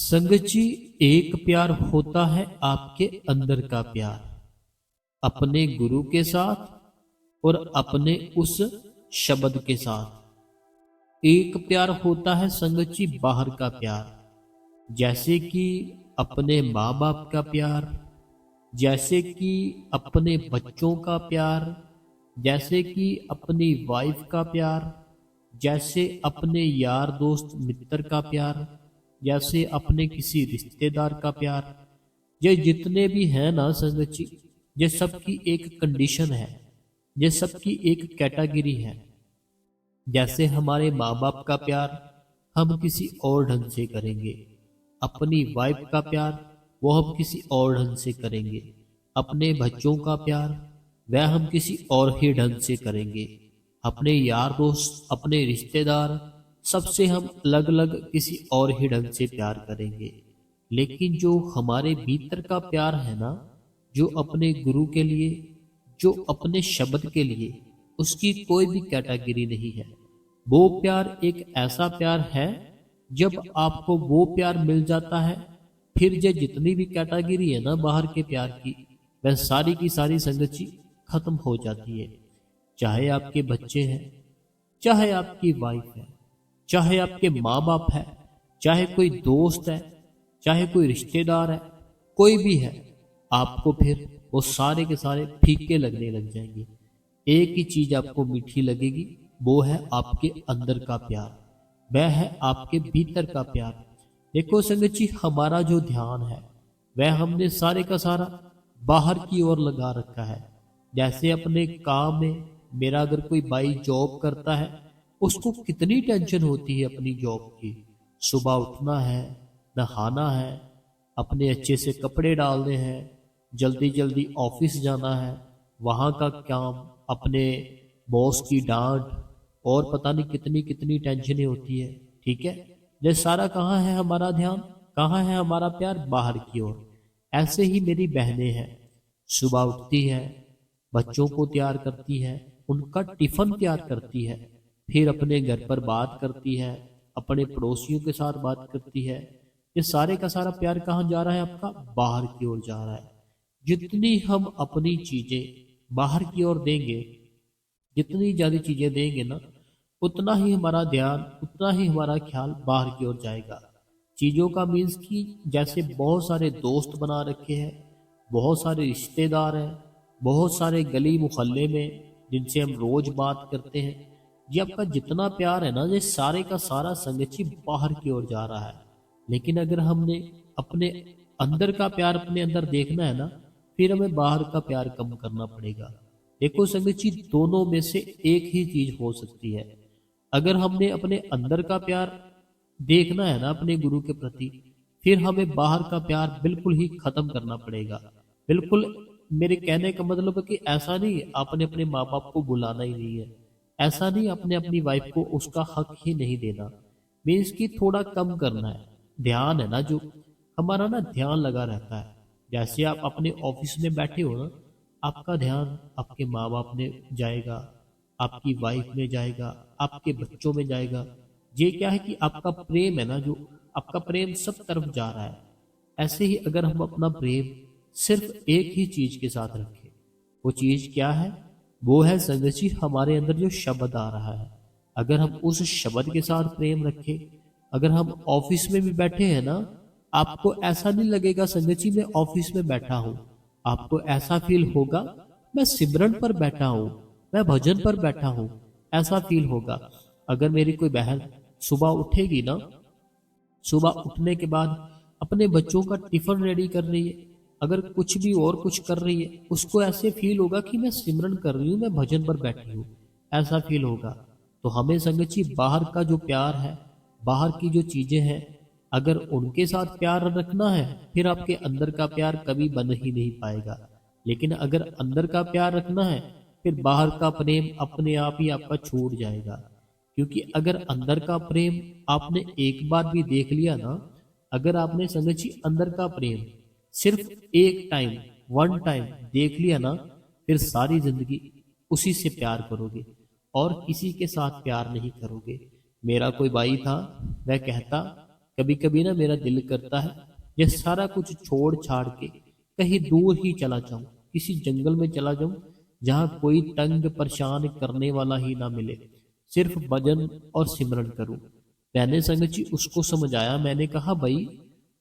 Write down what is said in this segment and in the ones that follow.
संगत जी, एक प्यार होता है आपके अंदर का प्यार, अपने गुरु के साथ और अपने उस शब्द के साथ। एक प्यार होता है संगत जी बाहर का प्यार, जैसे कि अपने माँ बाप का प्यार, जैसे कि अपने बच्चों का प्यार, जैसे कि अपनी वाइफ का प्यार, जैसे अपने यार दोस्त मित्र का प्यार, जैसे अपने किसी रिश्तेदार का प्यार। ये जितने भी हैं ना संगत जी, ये सबकी एक कंडीशन है, ये सबकी एक कैटेगरी है। जैसे हमारे माँ बाप का प्यार हम किसी और ढंग से करेंगे, अपनी वाइफ का प्यार वो हम किसी और ढंग से करेंगे, अपने बच्चों का प्यार वह हम किसी और ही ढंग से करेंगे, अपने यार दोस्त अपने रिश्तेदार सबसे हम अलग अलग किसी और ही ढंग से प्यार करेंगे। लेकिन जो हमारे भीतर का प्यार है ना, जो अपने गुरु के लिए, जो अपने शब्द के लिए, उसकी कोई भी कैटेगरी नहीं है। वो प्यार एक ऐसा प्यार है, जब आपको वो प्यार मिल जाता है, फिर ये जितनी भी कैटेगरी है ना बाहर के प्यार की, वह सारी की सारी संगत जी खत्म हो जाती है। चाहे आपके बच्चे हैं, चाहे आपकी वाइफ है, चाहे आपके माँ बाप है, चाहे कोई दोस्त है, चाहे कोई रिश्तेदार है, कोई भी है, आपको फिर वो सारे के सारे फीके लगने लग जाएंगे। एक ही चीज आपको मीठी लगेगी, वो है आपके अंदर का प्यार, वह है आपके भीतर का प्यार। देखो संगत जी, हमारा जो ध्यान है वह हमने सारे का सारा बाहर की ओर लगा रखा है। जैसे अपने काम में, मेरा अगर कोई भाई जॉब करता है, उसको कितनी टेंशन होती है अपनी जॉब की। सुबह उठना है, नहाना है, अपने अच्छे से कपड़े डालने हैं, जल्दी जल्दी ऑफिस जाना है, वहाँ का काम, अपने बॉस की डांट और पता नहीं कितनी कितनी टेंशनें होती है। ठीक है, ये सारा कहाँ है हमारा ध्यान, कहाँ है हमारा प्यार, बाहर की ओर। ऐसे ही मेरी बहनें हैं, सुबह उठती है, बच्चों को तैयार करती है, उनका टिफिन तैयार करती है, फिर अपने घर पर बात करती है, अपने पड़ोसियों के साथ बात करती है। ये सारे का सारा प्यार कहाँ जा रहा है आपका, बाहर की ओर जा रहा है। जितनी हम अपनी चीजें बाहर की ओर देंगे, जितनी ज्यादा चीजें देंगे ना, उतना ही हमारा ध्यान, उतना ही हमारा ख्याल बाहर की ओर जाएगा। चीजों का मीन्स कि जैसे बहुत सारे दोस्त बना रखे हैं, बहुत सारे रिश्तेदार हैं, बहुत सारे गली मोहल्ले में जिनसे हम रोज बात करते हैं, ये आपका जितना प्यार है ना, ये सारे का सारा संगति बाहर की ओर जा रहा है। लेकिन अगर हमने अपने अंदर का प्यार अपने अंदर देखना है ना, फिर हमें बाहर का प्यार कम करना पड़ेगा। देखो संगत जी, दोनों में से एक ही चीज हो सकती है। अगर हमने अपने अंदर का प्यार देखना है ना अपने गुरु के प्रति, फिर हमें बाहर का प्यार बिल्कुल ही खत्म करना पड़ेगा। बिल्कुल, मेरे कहने का मतलब है कि ऐसा नहीं आपने अपने माँ बाप को बुलाना ही नहीं है, ऐसा नहीं आपने अपनी वाइफ को उसका हक ही नहीं देना, मीन्स कि थोड़ा कम करना है। ध्यान है ना जो हमारा ना, ध्यान लगा रहता है। जैसे आप अपने ऑफिस में बैठे हो ना, आपका ध्यान आपके माँ बाप में जाएगा, आपकी वाइफ में जाएगा, आपके बच्चों में जाएगा। ये क्या है कि आपका प्रेम है ना, जो आपका प्रेम सब तरफ जा रहा है। ऐसे ही अगर हम अपना प्रेम सिर्फ एक ही चीज के साथ रखें, वो चीज क्या है, वो है संगत जी हमारे अंदर जो शब्द आ रहा है। अगर हम उस शब्द के साथ प्रेम रखें, अगर हम ऑफिस में भी बैठे हैं ना, आपको ऐसा नहीं लगेगा संगत जी मैं ऑफिस में बैठा हूं, आपको ऐसा फील होगा मैं सिमरन पर बैठा हूं, मैं भजन पर बैठा हूं, ऐसा फील होगा। अगर मेरी कोई बहन सुबह उठेगी ना, सुबह उठने के बाद अपने बच्चों का टिफिन रेडी कर रही है, अगर कुछ भी और कुछ कर रही है, उसको ऐसे फील होगा कि मैं सिमरन कर रही हूँ, मैं भजन पर बैठी हूँ, ऐसा फील होगा। तो हमें संगत जी बाहर का जो प्यार है, बाहर की जो चीजें हैं, अगर उनके साथ प्यार रखना है, फिर आपके अंदर का प्यार कभी बन ही नहीं पाएगा। लेकिन अगर अंदर का प्यार रखना है, फिर बाहर का प्रेम अपने आप ही आपका छूट जाएगा। क्योंकि अगर अंदर का प्रेम आपने एक बार भी देख लिया ना, अगर आपने संगत जी अंदर का प्रेम सिर्फ एक टाइम, वन टाइम देख लिया ना, फिर सारी जिंदगी उसी से प्यार करोगे और किसी के साथ प्यार नहीं करोगे। मेरा कोई भाई था, वह कहता कभी कभी ना मेरा दिल करता है ये सारा कुछ छोड़ छाड़ के कहीं दूर ही चला जाऊं, किसी जंगल में चला जाऊं जहां कोई तंग परेशान करने वाला ही ना मिले, सिर्फ भजन और सिमरन करूं। मैंने संगत जी उसको समझाया, मैंने कहा भाई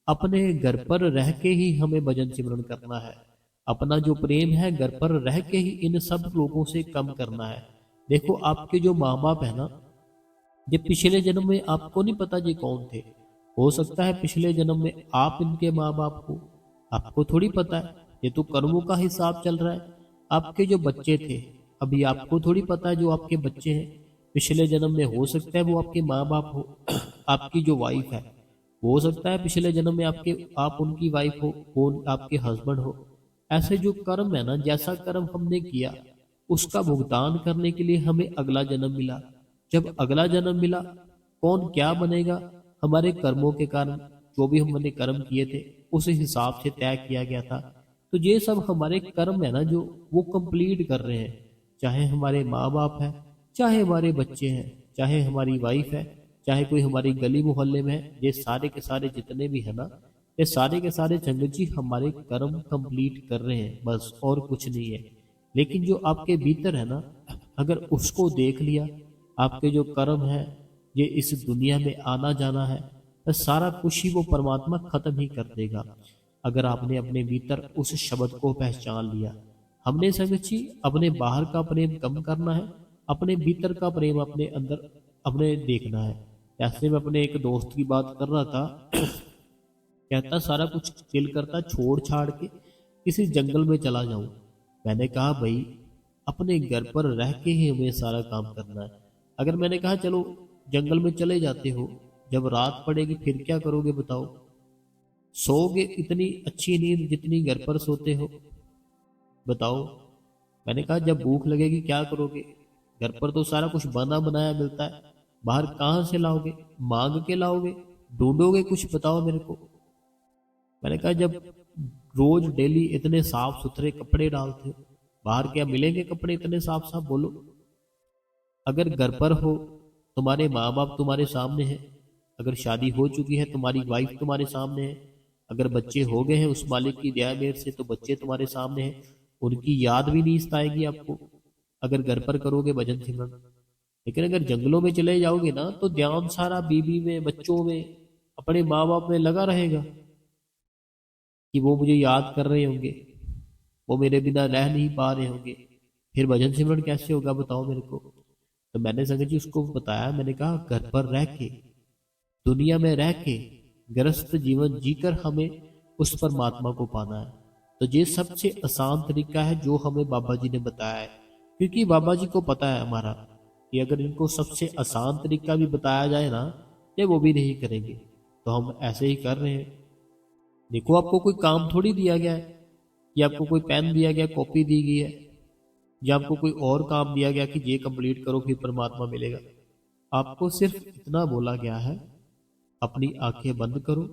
अपने घर पर रह के ही हमें भजन सिमरन करना है, अपना जो प्रेम है घर पर रह के ही इन सब लोगों से कम करना है। देखो आपके जो माँ बाप है ना, ये पिछले जन्म में आपको नहीं पता ये कौन थे। हो सकता है पिछले जन्म में आप इनके माँ बाप हो, आपको थोड़ी पता है, ये तो कर्मों का हिसाब चल रहा है। आपके जो बच्चे थे अभी आपको थोड़ी पता है जो आपके बच्चे हैं पिछले जन्म में हो सकता है वो आपके माँ बाप हो। आपकी जो वाइफ है हो सकता है पिछले जन्म में आपके आप उनकी वाइफ हो, वो आपके हस्बैंड हो। ऐसे जो कर्म है ना, जैसा कर्म हमने किया उसका भुगतान करने के लिए हमें अगला जन्म मिला। जब अगला जन्म मिला कौन क्या बनेगा, हमारे कर्मों के कारण जो भी हमने कर्म किए थे उस हिसाब से तय किया गया था। तो ये सब हमारे कर्म है ना जो वो कंप्लीट कर रहे हैं, चाहे हमारे माँ बाप है, चाहे हमारे बच्चे हैं, चाहे हमारी वाइफ है, चाहे कोई हमारी गली मोहल्ले में है, ये सारे के सारे जितने भी है ना, ये सारे के सारे संगत जी हमारे कर्म कंप्लीट कर रहे हैं, बस और कुछ नहीं है। लेकिन जो आपके भीतर है ना, अगर उसको देख लिया, आपके जो कर्म है ये इस दुनिया में आना जाना है, तो सारा कुछ ही वो परमात्मा खत्म ही कर देगा। अगर आपने अपने भीतर उस शब्द को पहचान लिया। हमने संगत जी अपने बाहर का प्रेम कम करना है, अपने भीतर का प्रेम अपने अंदर अपने देखना है। ऐसे में अपने एक दोस्त की बात कर रहा था, कहता सारा कुछ दिल करता छोड़ छाड़ के किसी जंगल में चला जाऊं। मैंने कहा भाई अपने घर पर रह के ही हमें सारा काम करना है। अगर मैंने कहा चलो जंगल में चले जाते हो, जब रात पड़ेगी फिर क्या करोगे बताओ? सोओगे इतनी अच्छी नींद जितनी घर पर सोते हो? बताओ। मैंने कहा जब भूख लगेगी क्या करोगे? घर पर तो सारा कुछ बना बनाया मिलता है, बाहर कहाँ से लाओगे? मांग के लाओगे? ढूंढोगे कुछ? बताओ मेरे को। मैंने कहा जब रोज डेली इतने साफ सुथरे कपड़े डालते हो, बाहर क्या मिलेंगे कपड़े इतने साफ साफ? बोलो। अगर घर पर हो, तुम्हारे माँ बाप तुम्हारे सामने हैं, अगर शादी हो चुकी है तुम्हारी वाइफ तुम्हारे सामने है, अगर बच्चे हो गए हैं उस मालिक की दया मेहर से तो बच्चे तुम्हारे सामने हैं, उनकी याद भी नहीं सताएगी आपको अगर घर पर करोगे भजन सिमरन। लेकिन अगर जंगलों में चले जाओगे ना तो ध्यान सारा बीबी में, बच्चों में, अपने माँ बाप में लगा रहेगा कि वो मुझे याद कर रहे होंगे, वो मेरे बिना रह नहीं पा रहे होंगे। फिर भजन सिमरन कैसे होगा बताओ मेरे को? तो मैंने संगत जी उसको बताया, मैंने कहा घर पर रह के, दुनिया में रह के गृहस्थ जीवन जीकर हमें उस परमात्मा को पाना है। तो ये सबसे आसान तरीका है जो हमें बाबा जी ने बताया है, क्योंकि बाबा जी को पता है हमारा कि अगर इनको सबसे आसान तरीका भी बताया जाए ना, ये वो भी नहीं करेंगे। तो हम ऐसे ही कर रहे हैं। देखो आपको कोई काम थोड़ी दिया गया है, या आपको कोई पेन दिया गया, कॉपी दी गई है, या आपको कोई और काम दिया गया कि ये कंप्लीट करो फिर परमात्मा मिलेगा। आपको सिर्फ इतना बोला गया है, अपनी आंखें बंद करो,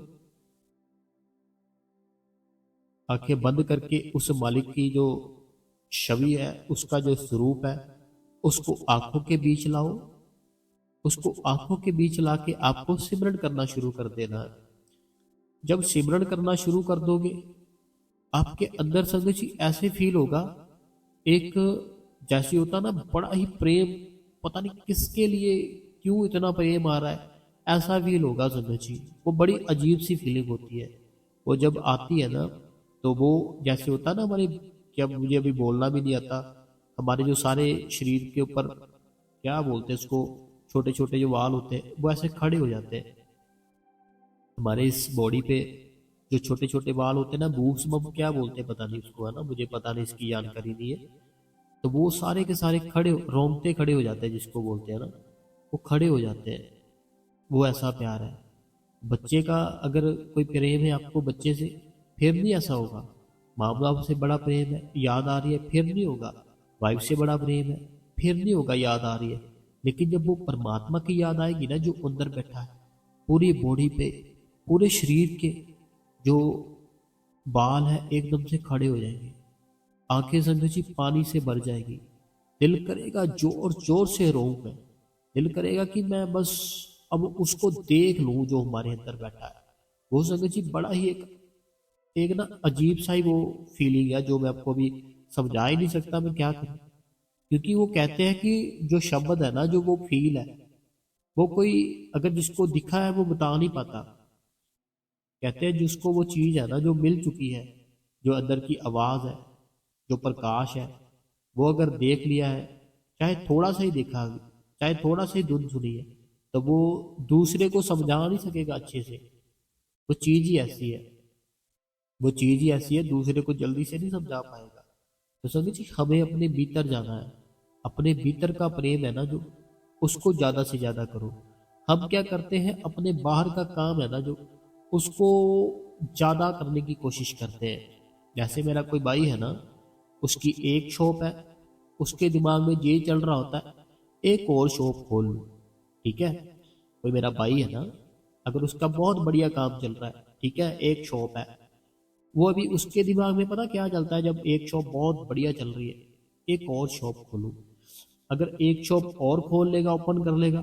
आंखें बंद करके उस मालिक की जो छवि है, उसका जो स्वरूप है, उसको आंखों के बीच लाओ। उसको आंखों के बीच लाके आपको सिमरन करना शुरू कर देना है। जब सिमरन करना शुरू कर दोगे, आपके अंदर संगत जी ऐसे फील होगा, एक जैसे होता ना बड़ा ही प्रेम, पता नहीं किसके लिए क्यों इतना प्रेम आ रहा है, ऐसा फील होगा संगत जी। वो बड़ी अजीब सी फीलिंग होती है। वो जब आती है ना, तो वो जैसे होता है ना हमारे, क्या मुझे अभी बोलना भी नहीं आता, हमारे जो सारे शरीर के ऊपर क्या बोलते हैं उसको, छोटे छोटे जो वाल होते हैं वो ऐसे खड़े हो जाते हैं। हमारे इस बॉडी पे जो छोटे छोटे बाल होते हैं ना, बूब्स बम क्या बोलते हैं पता नहीं उसको, है ना, मुझे पता नहीं, इसकी जानकारी नहीं है। तो वो सारे के सारे खड़े, रोंगटे खड़े हो जाते हैं जिसको बोलते हैं ना, वो खड़े हो जाते हैं। वो ऐसा प्यार है। बच्चे का अगर कोई प्रेम है आपको बच्चे से, फिर नहीं ऐसा होगा। माँ बाप से बड़ा प्रेम है, याद आ रही है, फिर नहीं होगा। वाइफ से बड़ा प्रेम है, फिर नहीं होगा, याद आ रही है। लेकिन जब वो परमात्मा की याद आएगी ना जो अंदर बैठा है, पूरी बॉडी पे, पूरे शरीर के जो बाल है एकदम से खड़े हो जाएंगे, आंखें संगत जी पानी से भर जाएगी, दिल करेगा जोर जोर से रोऊं मैं, दिल करेगा कि मैं बस अब उसको देख लूं जो हमारे अंदर बैठा है। वो संगत जी बड़ा ही एक एक ना अजीब सा ही वो फीलिंग है, जो मैं आपको अभी समझा ही नहीं सकता मैं क्या करूं। क्योंकि वो कहते हैं कि जो शब्द है ना, जो वो फील है, वो कोई अगर जिसको दिखा है वो बता नहीं पाता। कहते हैं जिसको वो चीज है ना जो मिल चुकी है, जो अंदर की आवाज है, जो प्रकाश है, वो अगर देख लिया है, चाहे थोड़ा सा ही देखा है, चाहे थोड़ा सा ही धुन सुनी है, तो वो दूसरे को समझा नहीं सकेगा अच्छे से। वो चीज ही ऐसी है, वो चीज ही ऐसी है, दूसरे को जल्दी से नहीं समझा पाएगा। तो संगत जी हमें अपने भीतर जाना है। अपने भीतर का प्रेम है ना जो, उसको ज्यादा से ज्यादा करो। हम क्या करते हैं, अपने बाहर का काम है ना जो, उसको ज्यादा करने की कोशिश करते हैं। जैसे मेरा कोई भाई है ना, उसकी एक शॉप है, उसके दिमाग में ये चल रहा होता है एक और शॉप खोल लूं। ठीक है, कोई मेरा भाई है ना, अगर उसका बहुत बढ़िया काम चल रहा है, ठीक है, एक शॉप है, वो अभी उसके दिमाग में पता क्या चलता है, जब एक शॉप बहुत बढ़िया चल रही है, एक और शॉप खोलूं। अगर एक शॉप और खोल लेगा, ओपन कर लेगा,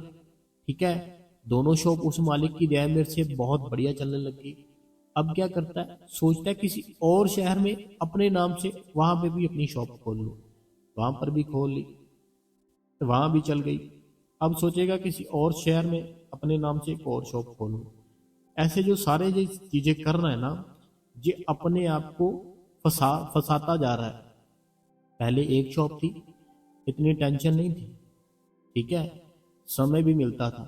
ठीक है, दोनों शॉप उस मालिक की दया मेरे से बहुत बढ़िया चलने लगी। अब क्या करता है, सोचता है किसी और शहर में अपने नाम से वहां पे भी अपनी शॉप खोल लूं। वहां पर भी खोल ली, तो वहां भी चल गई। अब सोचेगा किसी और शहर में अपने नाम से एक और शॉप खोलूं। ऐसे जो सारे जो चीजें कर रहा है ना, ये अपने आप को फंसाता जा रहा है। पहले एक शॉप थी, इतनी टेंशन नहीं थी, ठीक है, समय भी मिलता था,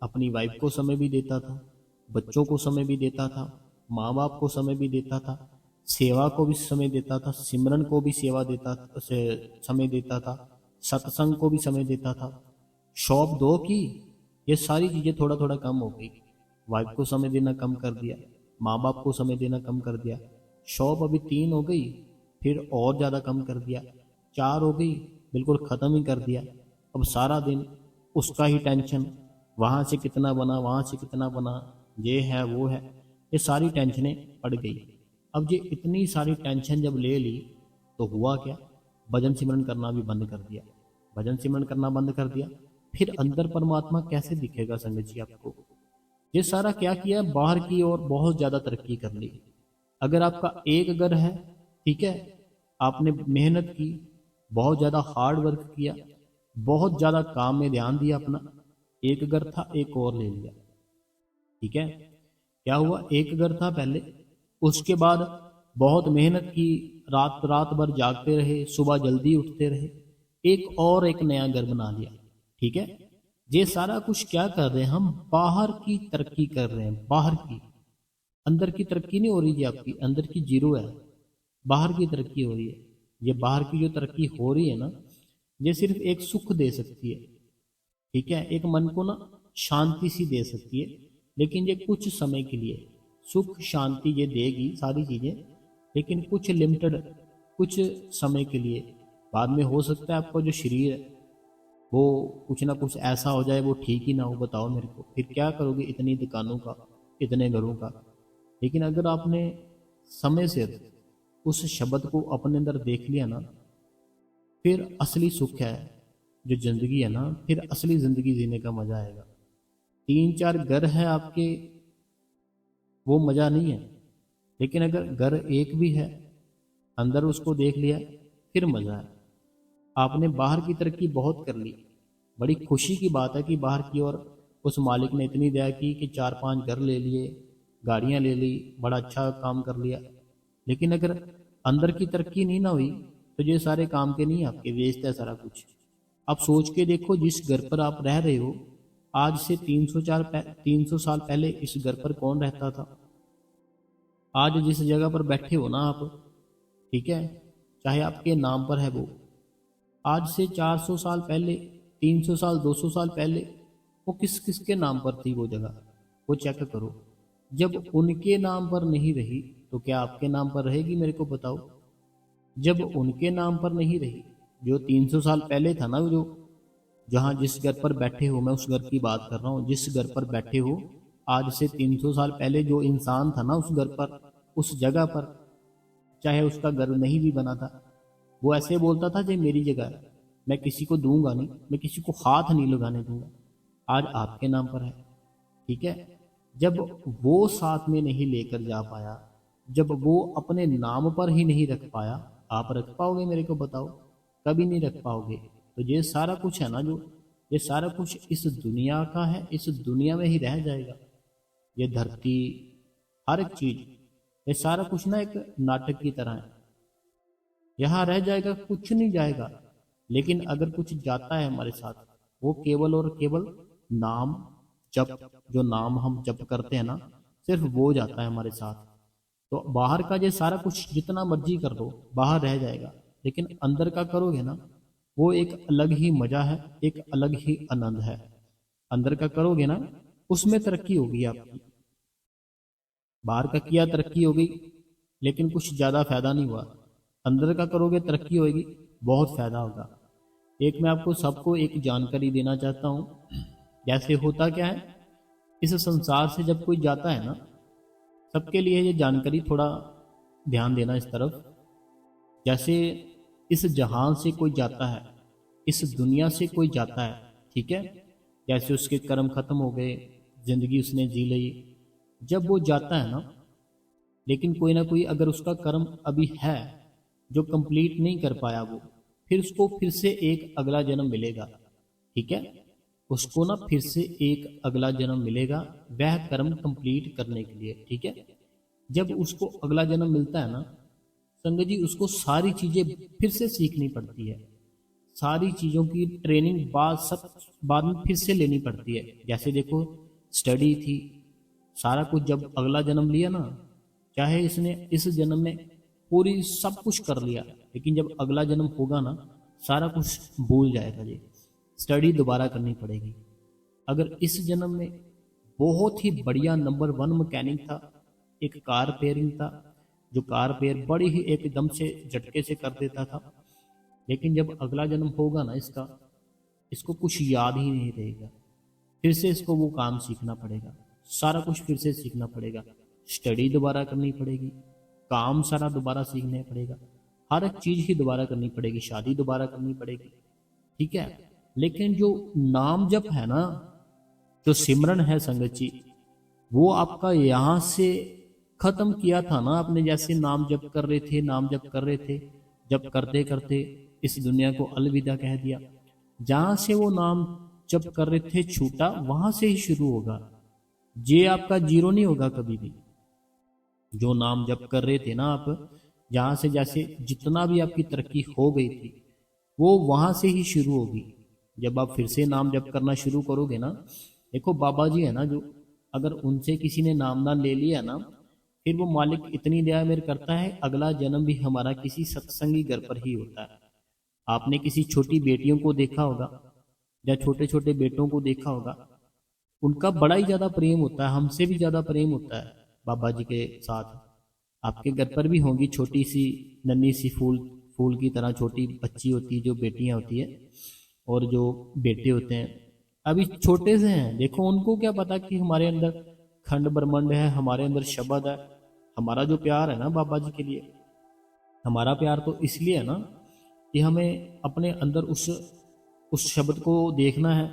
अपनी वाइफ को समय भी देता था, बच्चों को समय भी देता था, माँ बाप को समय भी देता था, सेवा को भी समय देता था, सिमरन को भी समय देता था, सत्संग को भी समय देता था। शॉप दो की, ये सारी चीजें थोड़ा थोड़ा कम हो गई। वाइफ को समय देना कम कर दिया, माँ बाप को समय देना कम कर दिया। शॉप अभी 3 हो गई, फिर और ज्यादा कम कर दिया। 4 हो गई, बिल्कुल खत्म ही कर दिया। अब सारा दिन उसका ही टेंशन, वहां से कितना बना, वहां से कितना बना, ये है वो है, ये सारी टेंशनें पड़ गई। अब ये इतनी सारी टेंशन जब ले ली, तो हुआ क्या, भजन सिमरन करना भी बंद कर दिया। भजन सिमरन करना बंद कर दिया, फिर अंदर परमात्मा कैसे दिखेगा संगत जी आपको। ये सारा क्या किया, बाहर की ओर बहुत ज्यादा तरक्की कर ली। अगर आपका एक घर है, ठीक है, आपने मेहनत की, बहुत ज्यादा हार्ड वर्क किया, बहुत ज्यादा काम में ध्यान दिया अपना, एक घर था एक और ले लिया। ठीक है, क्या हुआ, एक घर था पहले, उसके बाद बहुत मेहनत की, रात रात भर जागते रहे, सुबह जल्दी उठते रहे, एक नया घर बना लिया। ठीक है, ये सारा कुछ क्या कर रहे हैं हम, बाहर की तरक्की कर रहे हैं, बाहर की। अंदर की तरक्की नहीं हो रही जी आपकी, अंदर की जीरो है, बाहर की तरक्की हो रही है। ये बाहर की जो तरक्की हो रही है ना, ये सिर्फ एक सुख दे सकती है, ठीक है, एक मन को ना शांति सी दे सकती है, लेकिन ये कुछ समय के लिए। सुख शांति ये देगी सारी चीजें, लेकिन कुछ लिमिटेड, कुछ समय के लिए। बाद में हो सकता है आपका जो शरीर है वो कुछ ना कुछ ऐसा हो जाए, वो ठीक ही ना हो, बताओ मेरे को, फिर क्या करोगे इतनी दुकानों का, इतने घरों का। लेकिन अगर आपने समय से उस शब्द को अपने अंदर देख लिया ना, फिर असली सुख है जो जिंदगी है ना, फिर असली जिंदगी जीने का मजा आएगा। 3 4 घर है आपके, वो मजा नहीं है। लेकिन अगर घर एक भी है, अंदर उसको देख लिया, फिर मजा है। आपने बाहर की तरक्की बहुत कर ली, बड़ी खुशी की बात है कि बाहर की ओर उस मालिक ने इतनी दया की कि 4 5 घर ले लिए, गाड़ियां ले ली, बड़ा अच्छा काम कर लिया। लेकिन अगर अंदर की तरक्की नहीं ना हुई, तो ये सारे काम के नहीं, आपके वेस्ट है सारा कुछ। आप सोच के देखो, जिस घर पर आप रह रहे हो, आज से 300 साल पहले इस घर पर कौन रहता था। आज जिस जगह पर बैठे हो ना आप, ठीक है, चाहे आपके नाम पर है वो, आज से 400 साल पहले, 300 साल, 200 साल पहले वो किस किसके नाम पर थी वो जगह, वो चेक करो। जब उनके नाम पर नहीं रही, तो क्या आपके नाम पर रहेगी, मेरे को बताओ। जब उनके नाम पर नहीं रही, जो 300 साल पहले था ना, जो जहाँ जिस घर पर बैठे हो, मैं उस घर की बात कर रहा हूँ, जिस घर पर बैठे हो, आज से 300 साल पहले जो इंसान था ना उस घर पर, उस जगह पर, चाहे उसका घर नहीं भी बना था, वो ऐसे बोलता था, ये मेरी जगह है, मैं किसी को दूंगा नहीं, मैं किसी को हाथ नहीं लगाने दूंगा। आज आपके नाम पर है, ठीक है। जब वो साथ में नहीं लेकर जा पाया, जब वो अपने नाम पर ही नहीं रख पाया, आप रख पाओगे मेरे को बताओ? कभी नहीं रख पाओगे। तो ये सारा कुछ है ना, जो ये सारा कुछ इस दुनिया का है, इस दुनिया में ही रह जाएगा। ये धरती, हर एक चीज, ये सारा कुछ ना एक नाटक की तरह है, यहाँ रह जाएगा, कुछ नहीं जाएगा। लेकिन अगर कुछ जाता है हमारे साथ, वो केवल और केवल नाम जप, जो नाम हम जप करते हैं ना, सिर्फ वो जाता है हमारे साथ। तो बाहर का ये सारा कुछ जितना मर्जी कर दो, बाहर रह जाएगा। लेकिन अंदर का करोगे ना, वो एक अलग ही मजा है, एक अलग ही आनंद है। अंदर का करोगे ना, उसमें तरक्की होगी आपकी। बाहर का किया, तरक्की हो गई, लेकिन कुछ ज्यादा फायदा नहीं हुआ। अंदर का करोगे, तरक्की होगी, बहुत फायदा होगा। एक मैं आपको सबको एक जानकारी देना चाहता हूँ। जैसे होता क्या है, इस संसार से जब कोई जाता है ना, सबके लिए ये जानकारी थोड़ा ध्यान देना इस तरफ। जैसे इस जहान से कोई जाता है, इस दुनिया से कोई जाता है, ठीक है, जैसे उसके कर्म खत्म हो गए, जिंदगी उसने जी ली, जब वो जाता है ना, लेकिन कोई ना कोई अगर उसका कर्म अभी है जो कंप्लीट नहीं कर पाया, वो फिर उसको फिर से एक अगला जन्म मिलेगा, ठीक है। उसको ना फिर से एक अगला जन्म मिलेगा वह कर्म कंप्लीट करने के लिए, ठीक है। जब उसको अगला जन्म मिलता है ना संगत जी, उसको सारी चीजें फिर से सीखनी पड़ती है, सारी चीजों की ट्रेनिंग बाद सब बाद में फिर से लेनी पड़ती है। जैसे देखो, स्टडी थी, सारा कुछ जब अगला जन्म लिया ना, चाहे इसने इस जन्म में पूरी सब कुछ कर लिया, लेकिन जब अगला जन्म होगा ना, सारा कुछ भूल जाएगा। ये स्टडी दोबारा करनी पड़ेगी। अगर इस जन्म में बहुत ही बढ़िया नंबर 1 मैकेनिक था, एक कार रिपेयरिंग था, जो कार रिपेयर बड़ी ही एकदम से झटके से कर देता था, लेकिन जब अगला जन्म होगा ना इसका, इसको कुछ याद ही नहीं रहेगा, फिर से इसको वो काम सीखना पड़ेगा, सारा कुछ फिर से सीखना पड़ेगा, स्टडी दोबारा करनी पड़ेगी, काम सारा दोबारा सीखना पड़ेगा, हर एक चीज ही दोबारा करनी पड़ेगी, शादी दोबारा करनी पड़ेगी, ठीक है। लेकिन जो नाम जप है ना, जो सिमरन है संगत जी, वो आपका यहां से खत्म किया था ना आपने। जैसे नाम जप कर रहे थे, नाम जप कर रहे थे, जब करते करते इस दुनिया को अलविदा कह दिया, जहां से वो नाम जप कर रहे थे छूटा, वहां से ही शुरू होगा। ये आपका जीरो नहीं होगा कभी भी। जो नाम जप कर रहे थे ना आप, जहां से जैसे जितना भी आपकी तरक्की हो गई थी, वो वहां से ही शुरू होगी। जब आप फिर से नाम जप करना शुरू करोगे ना, देखो बाबा जी है ना, जो अगर उनसे किसी ने नामदान ले लिया ना, फिर वो मालिक इतनी दया मेर करता है, अगला जन्म भी हमारा किसी सत्संगी घर पर ही होता है। आपने किसी छोटी बेटियों को देखा होगा या छोटे छोटे बेटों को देखा होगा, उनका बड़ा ही ज्यादा प्रेम होता है, हमसे भी ज्यादा प्रेम होता है बाबा जी के साथ। आपके घर पर भी होंगी छोटी सी नन्ही सी फूल फूल की तरह छोटी बच्ची होती है, जो बेटियां होती है, और जो बेटे होते हैं अभी छोटे से हैं। देखो उनको क्या पता कि हमारे अंदर खंड ब्रह्मांड है, हमारे अंदर शब्द है। हमारा जो प्यार है ना बाबा जी के लिए, हमारा प्यार तो इसलिए है ना कि हमें अपने अंदर उस शब्द को देखना है,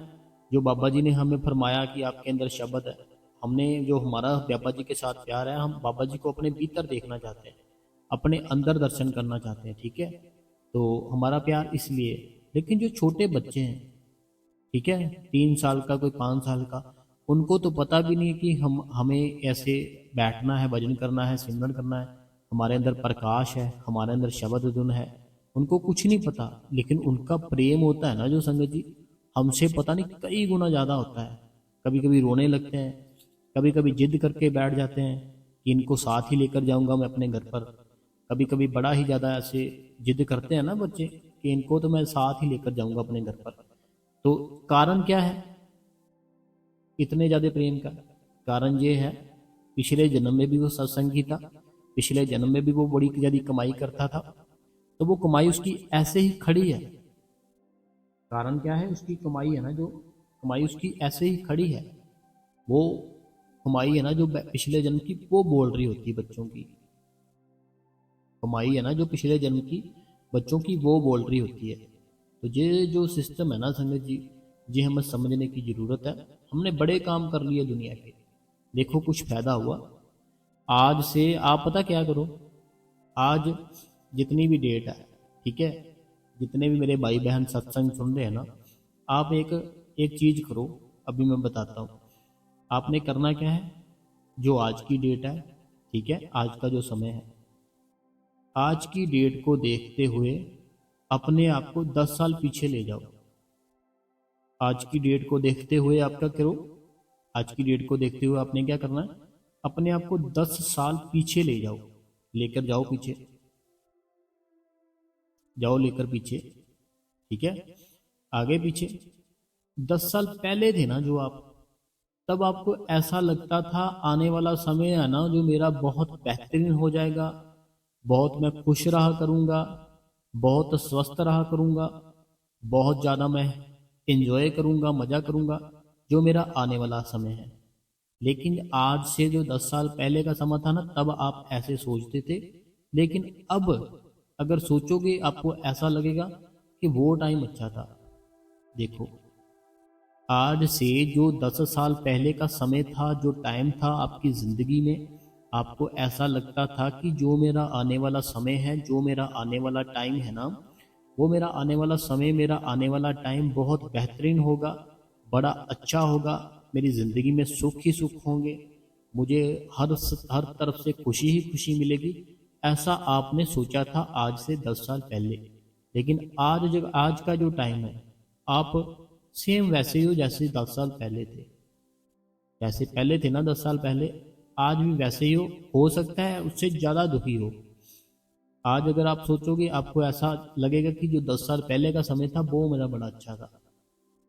जो बाबा जी ने हमें फरमाया कि आपके अंदर शब्द है। हमने जो हमारा बाबा जी के साथ प्यार है, हम बाबा जी को अपने भीतर देखना चाहते हैं, अपने अंदर दर्शन करना चाहते हैं, ठीक है। तो हमारा प्यार इसलिए। लेकिन जो छोटे बच्चे हैं, ठीक है, 3 साल का, कोई 5 साल का, उनको तो पता भी नहीं कि हमें ऐसे बैठना है, भजन करना है, सिमरन करना है, हमारे अंदर प्रकाश है, हमारे अंदर शब्द धुन है, उनको कुछ नहीं पता। लेकिन उनका प्रेम होता है ना जो संगत जी, हमसे पता नहीं कई गुना ज्यादा होता है। कभी कभी रोने लगते हैं, कभी कभी जिद करके बैठ जाते हैं कि इनको साथ ही लेकर जाऊंगा मैं अपने घर पर। कभी कभी बड़ा ही ज्यादा ऐसे जिद करते हैं ना बच्चे कि इनको तो मैं साथ ही लेकर जाऊंगा अपने घर पर। तो कारण क्या है इतने ज्यादा प्रेम का? कारण ये है, पिछले जन्म में भी वो सत्संगी था, पिछले जन्म में भी वो बड़ी ज्यादा कमाई करता था, तो वो कमाई उसकी ऐसे ही खड़ी है। कारण क्या है? उसकी कमाई है ना, जो कमाई उसकी ऐसे ही खड़ी है। वो कमाई है ना जो पिछले जन्म की, वो बोल रही होती है बच्चों की। कमाई है ना जो पिछले जन्म की बच्चों की, वो बोल रही होती है। तो ये जो सिस्टम है ना संगत जी, ये हमें समझने की जरूरत है। हमने बड़े काम कर लिए दुनिया के, देखो कुछ फायदा हुआ। आज से आप पता क्या करो, आज जितनी भी डेट है, ठीक है, जितने भी मेरे भाई बहन सत्संग सुन रहे हैं ना, आप एक एक चीज करो, अभी मैं बताता हूँ। आपने करना क्या है, जो आज की डेट है, ठीक है, आज का जो समय है, आज की डेट को देखते हुए अपने आप को 10 साल पीछे ले जाओ। आज की डेट को देखते हुए आपका करो, आज की डेट को देखते हुए आपने क्या करना है, अपने आप को 10 साल पीछे ले जाओ, लेकर जाओ पीछे, जाओ लेकर पीछे, ठीक है, आगे पीछे। 10 साल पहले थे ना जो आप, तब आपको ऐसा लगता था आने वाला समय है ना जो मेरा बहुत बेहतरीन हो जाएगा, बहुत मैं खुश रहा करूंगा, बहुत स्वस्थ रहा करूंगा, बहुत ज़्यादा मैं इंजॉय करूंगा, मज़ा करूंगा, जो मेरा आने वाला समय है। लेकिन आज से जो 10 साल पहले का समय था ना, तब आप ऐसे सोचते थे। लेकिन अब अगर सोचोगे आपको ऐसा लगेगा कि वो टाइम अच्छा था। देखो, आज से जो 10 साल पहले का समय था, जो टाइम था आपकी ज़िंदगी में, आपको ऐसा लगता था कि जो मेरा आने वाला समय है, जो मेरा आने वाला टाइम है ना, वो मेरा आने वाला समय, मेरा आने वाला टाइम बहुत बेहतरीन होगा, बड़ा अच्छा होगा, मेरी ज़िंदगी में सुख ही सुख होंगे, मुझे हर तरफ से खुशी ही खुशी मिलेगी। ऐसा आपने सोचा था आज से 10 साल पहले। लेकिन आज का जो टाइम है, आप सेम वैसे ही हो जैसे 10 साल पहले थे। जैसे पहले थे ना 10 साल पहले, आज भी वैसे ही हो सकता है उससे ज़्यादा दुखी हो। आज अगर आप सोचोगे, आपको ऐसा लगेगा कि जो 10 साल पहले का समय था वो मेरा बड़ा अच्छा था,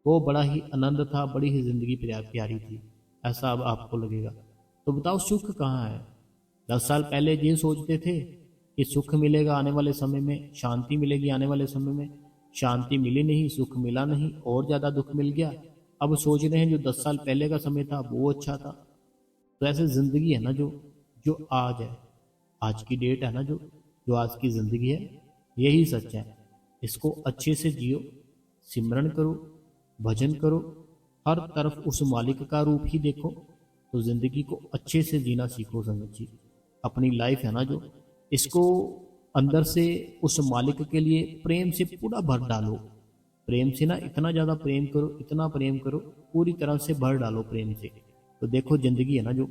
वो बड़ा ही आनंद था, बड़ी ही ज़िंदगी प्यारी थी, ऐसा अब आपको लगेगा। तो बताओ सुख कहाँ है? 10 साल पहले ये सोचते थे कि सुख मिलेगा आने वाले समय में, शांति मिलेगी आने वाले समय में, शांति मिली नहीं, सुख मिला नहीं, और ज़्यादा दुख मिल गया। अब सोच रहे हैं जो 10 साल पहले का समय था वो अच्छा था। तो ऐसे ज़िंदगी है ना, जो जो आज है, आज की डेट है ना, जो जो आज की ज़िंदगी है, यही सच है। इसको अच्छे से जियो, सिमरन करो, भजन करो, हर तरफ उस मालिक का रूप ही देखो, तो ज़िंदगी को अच्छे से जीना सीखो संगत जी। अपनी लाइफ है ना जो, इसको अंदर से उस मालिक के लिए प्रेम से पूरा भर डालो। प्रेम से ना इतना ज़्यादा प्रेम करो, इतना प्रेम करो, पूरी तरह से भर डालो प्रेम से। तो देखो ज़िंदगी है ना जो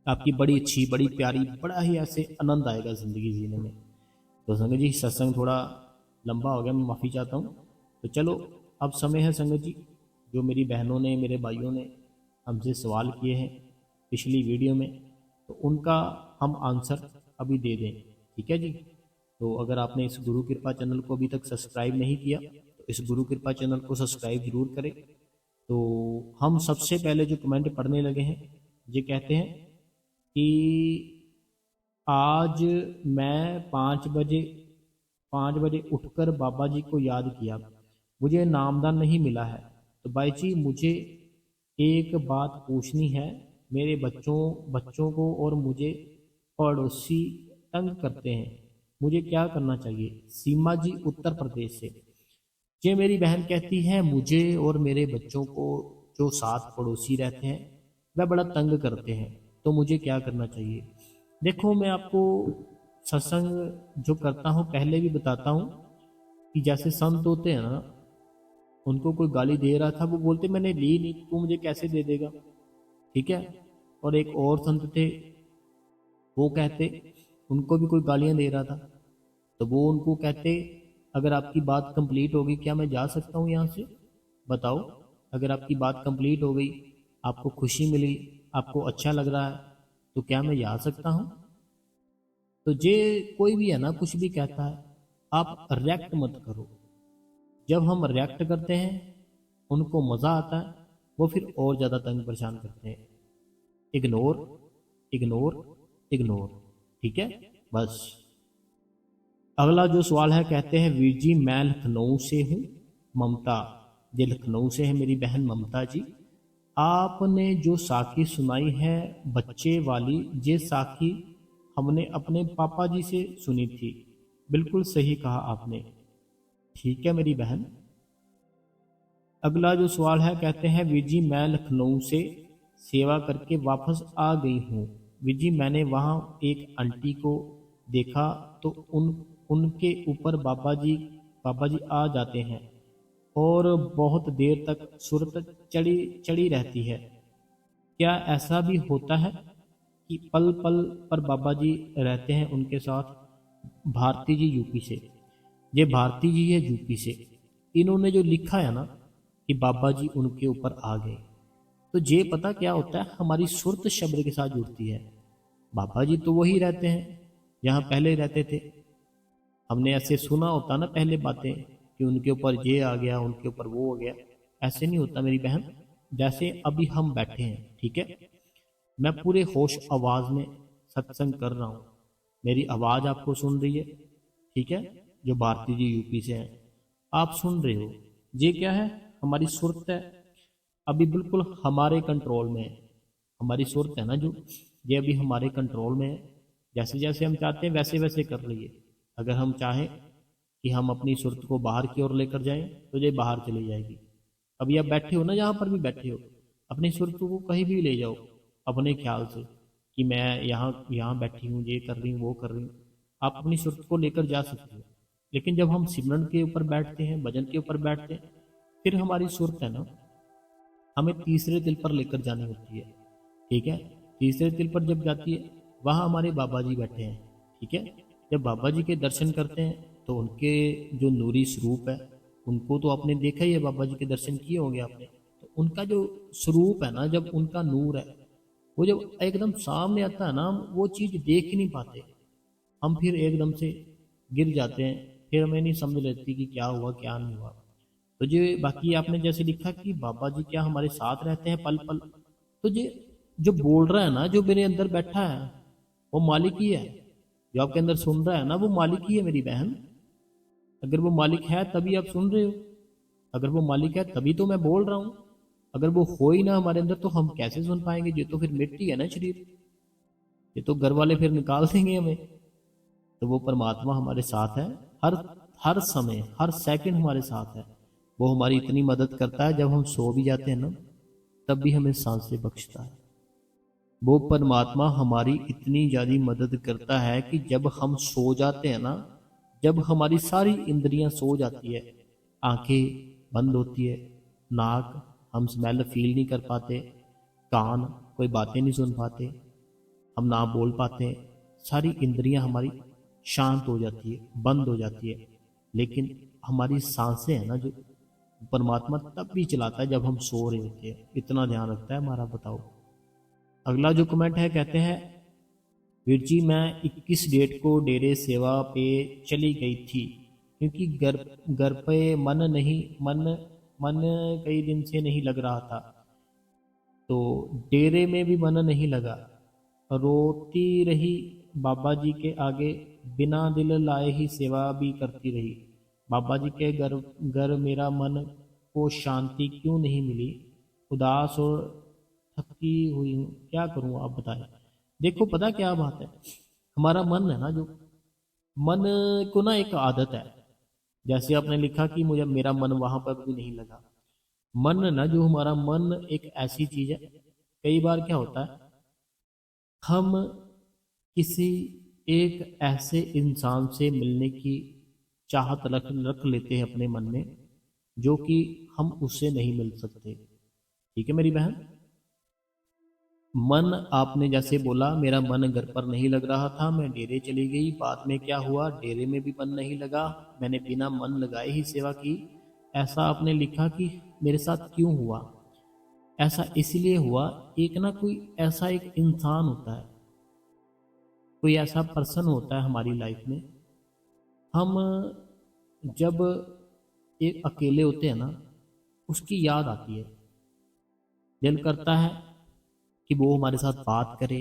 आपकी बड़ी अच्छी, बड़ी प्यारी, बड़ा ही ऐसे आनंद आएगा ज़िंदगी जीने में। तो संगत जी सत्संग थोड़ा लंबा हो गया, मैं माफ़ी चाहता हूँ। तो चलो, अब समय है संगत जी, जो मेरी बहनों ने, मेरे भाइयों ने हमसे सवाल किए हैं पिछली वीडियो में, तो उनका हम आंसर अभी दे दें, ठीक है जी। तो अगर आपने इस गुरु कृपा चैनल को अभी तक सब्सक्राइब नहीं किया, तो इस गुरु कृपा चैनल को सब्सक्राइब जरूर करें। तो हम सबसे पहले जो कमेंट पढ़ने लगे हैं, ये कहते हैं कि आज मैं 5 बजे उठकर बाबा जी को याद किया, मुझे नामदान नहीं मिला है। तो भाई जी मुझे एक बात पूछनी है, मेरे बच्चों बच्चों को और मुझे पड़ोसी तंग करते हैं, मुझे क्या करना चाहिए? सीमा जी उत्तर प्रदेश से। ये मेरी बहन कहती है, मुझे और मेरे बच्चों को जो साथ पड़ोसी रहते हैं वह बड़ा तंग करते हैं, तो मुझे क्या करना चाहिए? देखो, मैं आपको सत्संग जो करता हूँ पहले भी बताता हूँ कि जैसे संत होते हैं ना, उनको कोई गाली दे रहा था, वो बोलते मैंने ली नहीं, तू मुझे कैसे दे देगा, ठीक है। और एक और संत थे, वो कहते, उनको भी कोई गालियां दे रहा था, तो वो उनको कहते, अगर आपकी बात कंप्लीट होगी क्या मैं जा सकता हूँ यहाँ से? बताओ, अगर आपकी बात कंप्लीट हो गई, आपको खुशी मिली, आपको अच्छा लग रहा है, तो क्या मैं जा सकता हूँ? तो जे कोई भी है ना कुछ भी कहता है, आप रिएक्ट मत करो। जब हम रिएक्ट करते हैं, उनको मज़ा आता है, वो फिर और ज़्यादा तंग परेशान करते हैं। इग्नोर, इग्नोर, इग्नोर, ठीक है, बस। अगला जो सवाल है, कहते हैं वीर जी मैं लखनऊ से हूँ, ममता, ये लखनऊ से है मेरी बहन ममता जी। आपने जो साखी सुनाई है बच्चे वाली, ये साखी हमने अपने पापा जी से सुनी थी, बिल्कुल सही कहा आपने। ठीक है मेरी बहन, अगला जो सवाल है, कहते हैं वीर जी मैं लखनऊ से सेवा करके वापस आ गई हूँ। वीर जी मैंने वहाँ एक आंटी को देखा तो उनके ऊपर बाबा जी आ जाते हैं और बहुत देर तक सुरत चढ़ी चढ़ी रहती है। क्या ऐसा भी होता है कि पल पल पर बाबा जी रहते हैं उनके साथ? भारती जी यूपी से। ये भारती जी है यूपी से। इन्होंने जो लिखा है ना कि बाबा जी उनके ऊपर आ गए, तो ये पता क्या होता है, हमारी सुरत शब्द के साथ जुड़ती है। बाबा जी तो वही रहते हैं जहाँ पहले रहते थे। हमने ऐसे सुना होता ना पहले बातें कि उनके ऊपर ये आ गया, उनके ऊपर वो हो गया। ऐसे नहीं होता मेरी बहन। जैसे अभी हम बैठे हैं, ठीक है, मैं पूरे होश आवाज में सत्संग कर रहा हूँ, मेरी आवाज आपको सुन रही है, ठीक है, जो भारती जी यूपी से हैं आप सुन रहे हो। ये क्या है, हमारी सुरत है, अभी बिल्कुल हमारे कंट्रोल में है। हमारी सुरत है ना जो, ये अभी हमारे कंट्रोल में है। जैसे जैसे हम चाहते हैं वैसे वैसे कर रही है। अगर हम चाहें कि हम अपनी सुरत को बाहर की ओर लेकर जाएं तो ये बाहर चली जाएगी। अभी आप बैठे हो ना, जहाँ पर भी बैठे हो, अपनी सुरत को कहीं भी ले जाओ अपने ख्याल से कि मैं यहाँ यहाँ बैठी हूँ, ये कर रही हूँ, वो कर रही हूँ। आप अपनी सुरत को लेकर जा सकते हो। लेकिन जब हम सिमरन के ऊपर बैठते हैं, भजन के ऊपर बैठते हैं, फिर हमारी सुरत है ना, हमें तीसरे तिल पर लेकर जानी होती है, ठीक है। तीसरे तिल पर जब जाती है, वहाँ हमारे बाबा जी बैठे हैं, ठीक है। जब बाबा जी के दर्शन करते हैं तो उनके जो नूरी स्वरूप है, उनको तो आपने देखा ही है, बाबा जी के दर्शन किए होंगे आपने। तो उनका जो स्वरूप है ना, जब उनका नूर है वो जब एकदम सामने आता है ना, हम वो चीज़ देख ही नहीं पाते। हम फिर एकदम से गिर जाते हैं, फिर हमें नहीं समझ लेती कि क्या हुआ क्या नहीं हुआ। तो ये बाकी आपने जैसे लिखा कि बाबा जी क्या हमारे साथ रहते हैं पल पल, तो ये जो बोल रहा है ना, जो मेरे अंदर बैठा है, वो मालिक ही है। जो आपके अंदर सुन रहा है ना, वो मालिक ही है मेरी बहन। अगर वो मालिक है तभी आप सुन रहे हो। अगर वो मालिक है तभी तो मैं बोल रहा हूँ। अगर वो हो ही ना हमारे अंदर तो हम कैसे सुन पाएंगे? ये तो फिर मिट्टी है ना शरीर, ये तो घर वाले फिर निकाल देंगे हमें। तो वो परमात्मा हमारे साथ है, हर हर समय हर सेकंड हमारे साथ है। वो हमारी इतनी मदद करता है, जब हम सो भी जाते हैं ना तब भी हमें सांसें बख्शता है। वो परमात्मा हमारी इतनी ज़्यादा मदद करता है कि जब हम सो जाते हैं ना, जब हमारी सारी इंद्रियां सो जाती है, आंखें बंद होती है, नाक हम स्मेल फील नहीं कर पाते, कान कोई बातें नहीं सुन पाते, हम ना बोल पाते हैं, सारी इंद्रियां हमारी शांत हो जाती है, बंद हो जाती है। लेकिन हमारी सांसें हैं ना जो, परमात्मा तब भी चलाता है जब हम सो रहे होते हैं। इतना ध्यान रखता है हमारा, बताओ। अगला जो कमेंट है, कहते हैं वीर जी मैं 21 डेट को डेरे सेवा पे चली गई थी, क्योंकि घर घर पे मन कई दिन से नहीं लग रहा था, तो डेरे में भी मन नहीं लगा। रोती रही, बाबा जी के आगे बिना दिल लाए ही सेवा भी करती रही। बाबा जी के घर घर मेरा मन को शांति क्यों नहीं मिली? उदास और थकी हुई हूँ, क्या करूँ आप बताएं। देखो पता क्या बात है, हमारा मन है ना जो, मन को ना एक आदत है। जैसे आपने लिखा कि मुझे मेरा मन वहां पर भी नहीं लगा। मन ना जो, हमारा मन एक ऐसी चीज है, कई बार क्या होता है, हम किसी एक ऐसे इंसान से मिलने की चाहत रख लेते हैं अपने मन में, जो कि हम उससे नहीं मिल सकते, ठीक है मेरी बहन। मन, आपने जैसे बोला मेरा मन घर पर नहीं लग रहा था, मैं डेरे चली गई, बाद में क्या हुआ, डेरे में भी मन नहीं लगा, मैंने बिना मन लगाए ही सेवा की। ऐसा आपने लिखा कि मेरे साथ क्यों हुआ? ऐसा इसलिए हुआ, एक ना कोई ऐसा एक इंसान होता है, कोई ऐसा पर्सन होता है हमारी लाइफ में, हम जब एक अकेले होते हैं ना, उसकी याद आती है, दिल करता है कि वो हमारे साथ बात करे,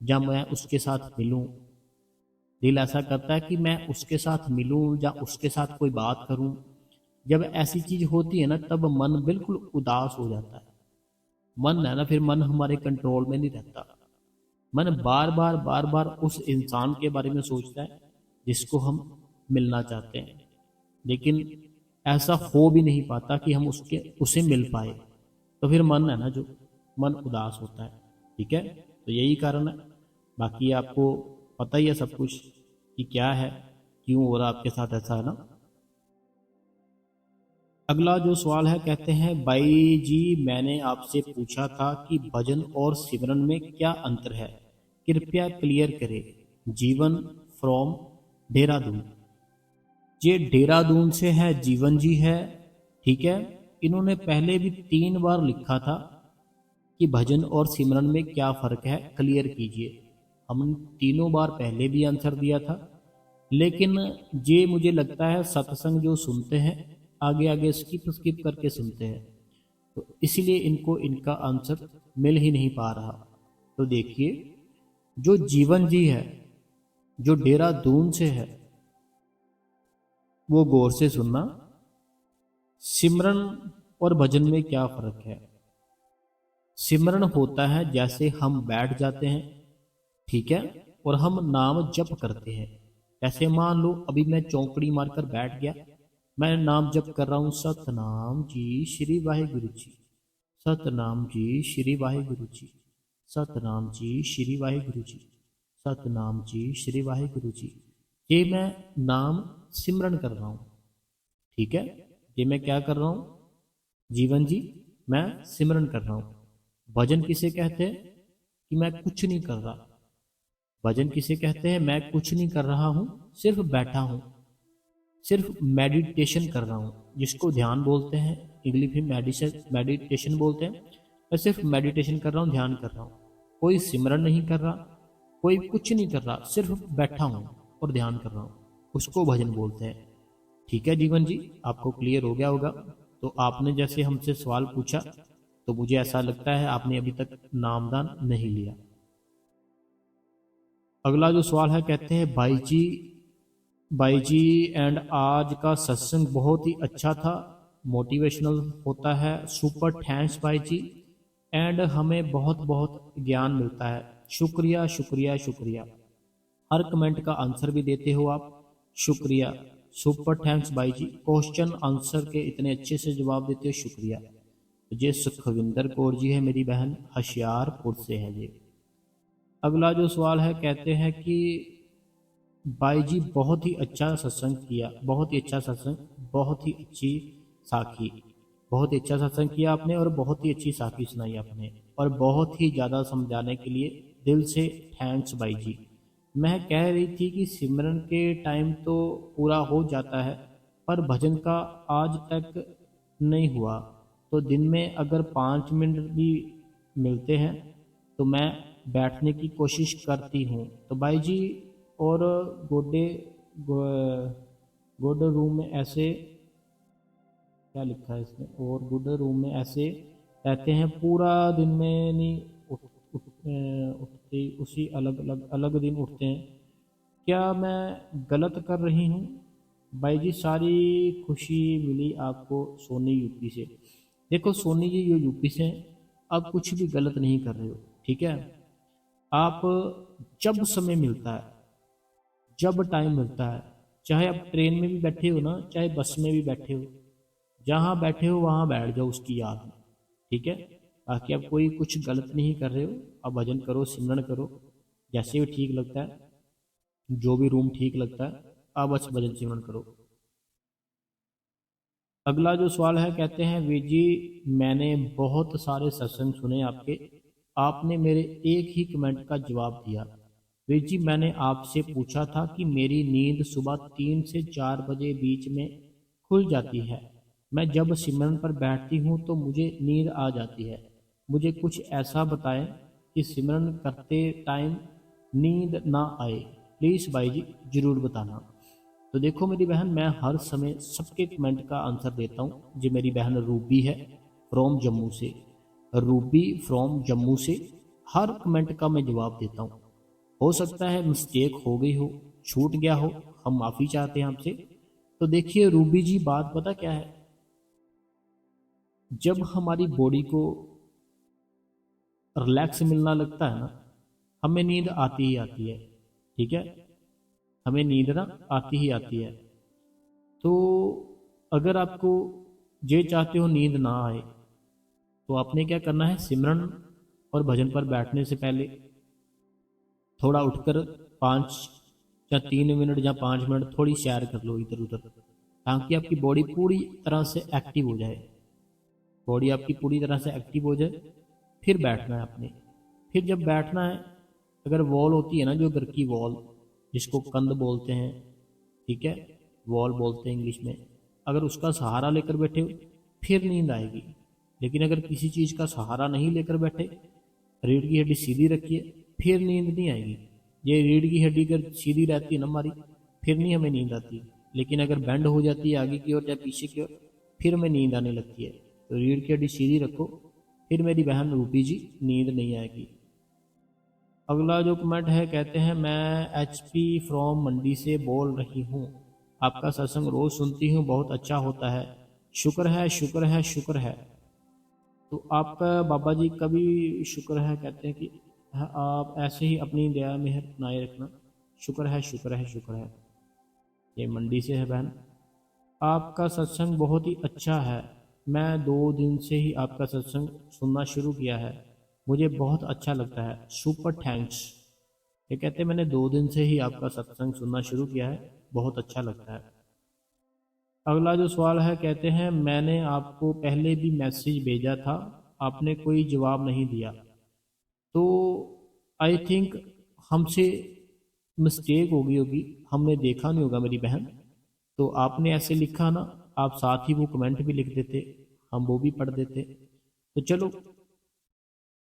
जब मैं उसके साथ मिलूं, दिल ऐसा करता है कि मैं उसके साथ मिलूं या उसके साथ कोई बात करूं। जब ऐसी चीज होती है ना, तब मन बिल्कुल उदास हो जाता है। मन है ना, फिर मन हमारे कंट्रोल में नहीं रहता। मन बार बार उस इंसान के बारे में सोचता है जिसको हम मिलना चाहते हैं। लेकिन ऐसा हो भी नहीं पाता कि हम उसे मिल पाए। तो फिर मन है ना, जो मन उदास होता है। ठीक है, तो यही कारण है। बाकी आपको पता ही है सब कुछ कि क्या है, क्यों हो रहा आपके साथ ऐसा, है ना। अगला जो सवाल है, कहते हैं भाई जी मैंने आपसे पूछा था कि भजन और सिमरन में क्या अंतर है, कृपया क्लियर करें। जीवन फ्रॉम देहरादून। ये देहरादून से है, जीवन जी है। ठीक है, इन्होंने पहले भी 3 बार लिखा था कि भजन और सिमरन में क्या फर्क है, क्लियर कीजिए। हम तीनों बार पहले भी आंसर दिया था, लेकिन ये मुझे लगता है सत्संग जो सुनते हैं आगे आगे स्किप स्किप करके सुनते हैं, तो इसलिए इनको इनका आंसर मिल ही नहीं पा रहा। तो देखिए, जो जीवन जी है, जो देहरादून से है, वो गौर से सुनना। सिमरन और भजन में क्या फर्क है। सिमरन होता है जैसे हम बैठ जाते हैं, ठीक है, और हम नाम जप करते हैं। ऐसे मान लो अभी मैं चौकड़ी मारकर बैठ गया, मैं नाम जप कर रहा हूँ, सतनाम जी श्री वाहिगुरु जी, सतनाम जी श्री वाहिगुरु जी, सतनाम जी श्री वाहिगुरु जी, सतनाम जी श्री वाहिगुरु जी। ये मैं नाम सिमरन कर रहा हूँ। ठीक है, ये मैं क्या कर रहा हूँ, जीवन जी, मैं सिमरन कर रहा हूँ। भजन किसे कहते हैं कि मैं कुछ नहीं कर रहा। भजन किसे कहते हैं, मैं कुछ नहीं कर रहा हूँ, सिर्फ बैठा हूँ, सिर्फ मेडिटेशन कर रहा हूँ, जिसको ध्यान बोलते हैं, इंग्लिश में मेडिटेशन बोलते हैं। मैं सिर्फ मेडिटेशन कर रहा हूँ, ध्यान कर रहा हूँ, कोई सिमरन नहीं कर रहा, कोई कुछ नहीं कर रहा, सिर्फ बैठा हूँ और ध्यान कर रहा हूँ, उसको भजन बोलते हैं। ठीक है जीवन जी, आपको क्लियर हो गया होगा। तो आपने जैसे हमसे सवाल पूछा, तो मुझे ऐसा लगता है आपने अभी तक नामदान नहीं लिया। अगला जो सवाल है, कहते हैं भाई जी एंड आज का सत्संग बहुत ही अच्छा था, मोटिवेशनल होता है, सुपर थैंक्स भाई जी, एंड हमें बहुत बहुत ज्ञान मिलता है, शुक्रिया शुक्रिया शुक्रिया। हर कमेंट का आंसर भी देते हो आप, शुक्रिया, सुपर थैंक्स भाई जी। क्वेश्चन आंसर के इतने अच्छे से जवाब देते हो, शुक्रिया। ये सुखविंदर कौर जी है, मेरी बहन, होशियारपुर से है ये। अगला जो सवाल है, कहते हैं कि भाई जी बहुत ही अच्छा सत्संग किया, बहुत ही अच्छा सत्संग, बहुत ही अच्छी साखी, बहुत ही अच्छा सत्संग किया आपने, और बहुत ही अच्छी साखी सुनाई आपने, और बहुत ही ज़्यादा समझाने के लिए दिल से थैंक्स भाई जी। मैं कह रही थी कि सिमरन के टाइम तो पूरा हो जाता है, पर भजन का आज तक नहीं हुआ, तो दिन में अगर 5 मिनट भी मिलते हैं तो मैं बैठने की कोशिश करती हूँ। तो भाई जी, और गोडे गुड रूम में ऐसे, क्या लिखा है इसमें, और गुड रूम में ऐसे रहते हैं पूरा दिन में नहीं उठते, उसी अलग दिन उठते हैं, क्या मैं गलत कर रही हूँ। भाई जी सारी खुशी मिली आपको सोनी यूपी से। देखो सोनी जी, ये यूपी से हैं, आप कुछ भी गलत नहीं कर रहे हो। ठीक है, आप जब समय मिलता है, जब टाइम मिलता है, चाहे आप ट्रेन में भी बैठे हो ना, चाहे बस में भी बैठे हो, जहाँ बैठे हो वहाँ बैठ जाओ उसकी याद में। ठीक है, ताकि आप कोई कुछ गलत नहीं कर रहे हो, आप भजन करो, सिमरन करो, जैसे भी ठीक लगता है, जो भी रूम ठीक लगता है, आप बस भजन सिमरन करो। अगला जो सवाल है, कहते हैं वीर जी मैंने बहुत सारे सत्संग सुने आपके, आपने मेरे एक ही कमेंट का जवाब दिया। वीर जी मैंने आपसे पूछा था कि मेरी नींद सुबह 3 से 4 बजे बीच में खुल जाती है, मैं जब सिमरन पर बैठती हूँ तो मुझे नींद आ जाती है, मुझे कुछ ऐसा बताएं कि सिमरन करते टाइम नींद ना आए, प्लीज़ भाई जी जरूर बताना। तो देखो मेरी बहन, मैं हर समय सबके कमेंट का आंसर देता हूँ। जो मेरी बहन रूबी है फ्रॉम जम्मू से, रूबी फ्रॉम जम्मू से, हर कमेंट का मैं जवाब देता हूँ। हो सकता है मिस्टेक हो गई हो, छूट गया हो, हम माफ़ी चाहते हैं आपसे। तो देखिए रूबी जी, बात पता क्या है, जब हमारी बॉडी को रिलैक्स मिलना लगता है ना, हमें नींद आती ही आती है। ठीक है, हमें नींद ना आती ही आती है। तो अगर आपको ये चाहते हो नींद ना आए तो आपने क्या करना है, सिमरन और भजन पर बैठने से पहले थोड़ा उठकर 5 या 3 मिनट या 5 मिनट थोड़ी सैर कर लो इधर उधर, ताकि आपकी बॉडी पूरी तरह से एक्टिव हो जाए। बॉडी आपकी पूरी तरह से एक्टिव हो जाए, फिर बैठना है आपने। फिर जब बैठना है, अगर वॉल होती है ना, जो घर की वॉल जिसको कंध बोलते हैं, ठीक है, वॉल बोलते हैं इंग्लिश में, अगर उसका सहारा लेकर बैठे हो फिर नींद आएगी। लेकिन अगर किसी चीज़ का सहारा नहीं लेकर बैठे, रीढ़ की हड्डी सीधी रखिए, फिर नींद नहीं आएगी। ये रीढ़ की हड्डी अगर सीधी रहती है ना हमारी, फिर नहीं हमें नींद आती। लेकिन अगर बेंड हो जाती है आगे की ओर या पीछे की ओर, फिर हमें नींद आने लगती है। तो रीढ़ की हड्डी सीधी रखो, फिर मेरी बहन रूपी जी नींद नहीं आएगी। अगला जो कमेंट है, कहते हैं मैं HP फ्रॉम मंडी से बोल रही हूँ, आपका सत्संग रोज सुनती हूँ, बहुत अच्छा होता है, शुक्र है शुक्र है शुक्र है। तो आपका बाबा जी का भी शुक्र है, कहते हैं कि आप ऐसे ही अपनी दया मेहर बनाए रखना, शुक्र है शुक्र है शुक्र है। ये मंडी से है बहन। आपका सत्संग बहुत ही अच्छा है, मैं 2 दिन से ही आपका सत्संग सुनना शुरू किया है, मुझे बहुत अच्छा लगता है, सुपर थैंक्स। ये कहते हैं मैंने 2 दिन से ही आपका सत्संग सुनना शुरू किया है, बहुत अच्छा लगता है। अगला जो सवाल है, कहते हैं मैंने आपको पहले भी मैसेज भेजा था, आपने कोई जवाब नहीं दिया। तो आई थिंक हमसे मिस्टेक हो गई होगी, हमने देखा नहीं होगा मेरी बहन। तो आपने ऐसे लिखा ना, आप साथ ही वो कमेंट भी लिख देते, हम वो भी पढ़ देते। तो चलो,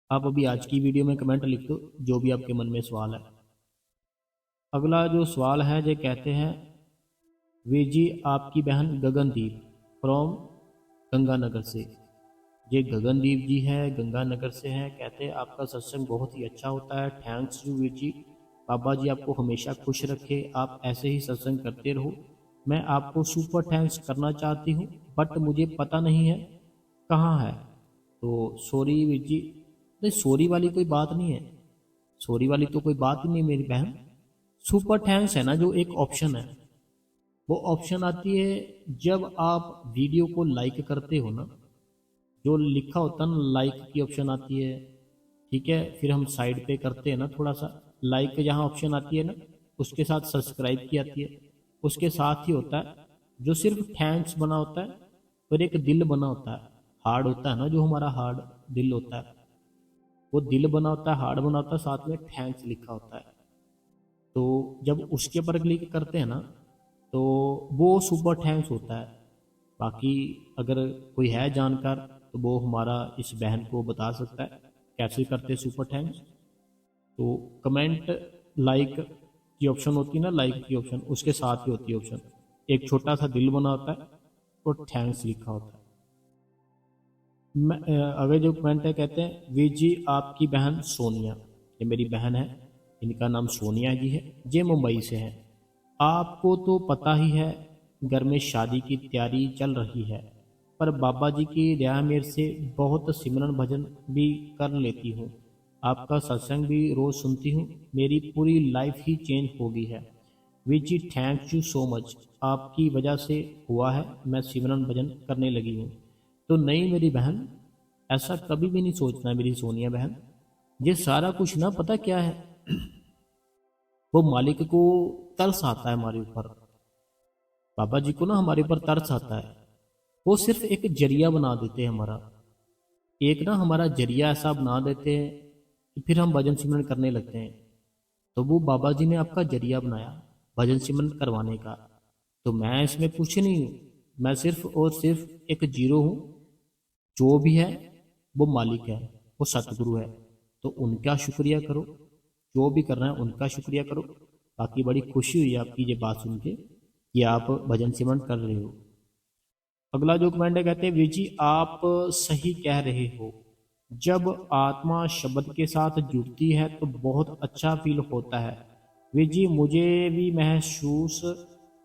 आप अभी आज की वीडियो में कमेंट लिख दो जो भी आपके मन में सवाल है। अगला जो सवाल है, ये कहते हैं वे जी आपकी बहन गगनदीप फ्रॉम गंगानगर से। ये गगनदीप जी है, गंगानगर से हैं, कहते हैं आपका सत्संग बहुत ही अच्छा होता है, थैंक्स यू वीर जी, बाबा जी आपको हमेशा खुश रखे, आप ऐसे ही सत्संग करते रहो। मैं आपको सुपर थैंक्स करना चाहती हूँ, बट मुझे पता नहीं है कहाँ है। तो सॉरी वीर जी। नहीं, सॉरी वाली कोई बात नहीं है, सॉरी वाली तो कोई बात ही नहीं मेरी बहन। सुपर थैंक्स है ना जो एक ऑप्शन है, वो ऑप्शन आती है जब आप वीडियो को लाइक करते हो ना, जो लिखा होता है ना लाइक की ऑप्शन आती है, ठीक है, फिर हम साइड पे करते हैं ना थोड़ा सा, लाइक जहाँ ऑप्शन आती है ना, उसके साथ सब्सक्राइब की आती है, उसके साथ ही होता है जो सिर्फ थैंक्स बना होता है, और एक दिल बना होता है, हार्ड होता है ना, जो हमारा हार्ड दिल होता है, वो दिल बना होता है, हार्ड बना होता है, साथ में थैंक्स लिखा होता है। तो जब उसके पर क्लिक करते हैं ना, तो वो सुपर थैंक्स होता है। बाकी अगर कोई है जानकार तो वो हमारा इस बहन को बता सकता है कैसे करते हैं सुपर थैंक्स। तो कमेंट लाइक की ऑप्शन होती है ना, लाइक की ऑप्शन, उसके साथ ही होती है ऑप्शन, एक छोटा सा दिल बना होता है और थैंक्स लिखा होता है। अगर जो कमेंट है, कहते हैं वी जी आपकी बहन सोनिया, ये मेरी बहन है, इनका नाम सोनिया जी है, ये मुंबई से है। आपको तो पता ही है घर में शादी की तैयारी चल रही है, पर बाबा जी की दया मेरे से बहुत सिमरन भजन भी कर लेती हूँ, आपका सत्संग भी रोज सुनती हूँ, मेरी पूरी लाइफ ही चेंज हो गई है। We ji thank you so much, आपकी वजह से हुआ है, मैं सिमरन भजन करने लगी हूँ। तो नहीं मेरी बहन, ऐसा कभी भी नहीं सोचना मेरी सोनिया बहन। ये सारा कुछ ना पता क्या है, वो मालिक को तरस आता है हमारे ऊपर, बाबा जी को ना हमारे ऊपर तरस आता है, वो सिर्फ एक जरिया बना देते हैं हमारा, एक ना हमारा जरिया ऐसा बना देते हैं कि फिर हम भजन सिमरन करने लगते हैं। तो वो बाबा जी ने आपका जरिया बनाया भजन सिमरन करवाने का, तो मैं इसमें कुछ नहीं हूँ, मैं सिर्फ और सिर्फ एक जीरो हूँ। जो भी है वो मालिक है, वो सतगुरु है, तो उनका शुक्रिया करो, जो भी कर रहे हैं उनका शुक्रिया करो। बाकी बड़ी खुशी हुई आपकी ये बात सुन के कि आप भजन सिमरन कर रहे हो। अगला जो कमेंट है, कहते हैं वीर जी आप सही कह रहे हो, जब आत्मा शब्द के साथ जुड़ती है तो बहुत अच्छा फील होता है। वीर जी मुझे भी महसूस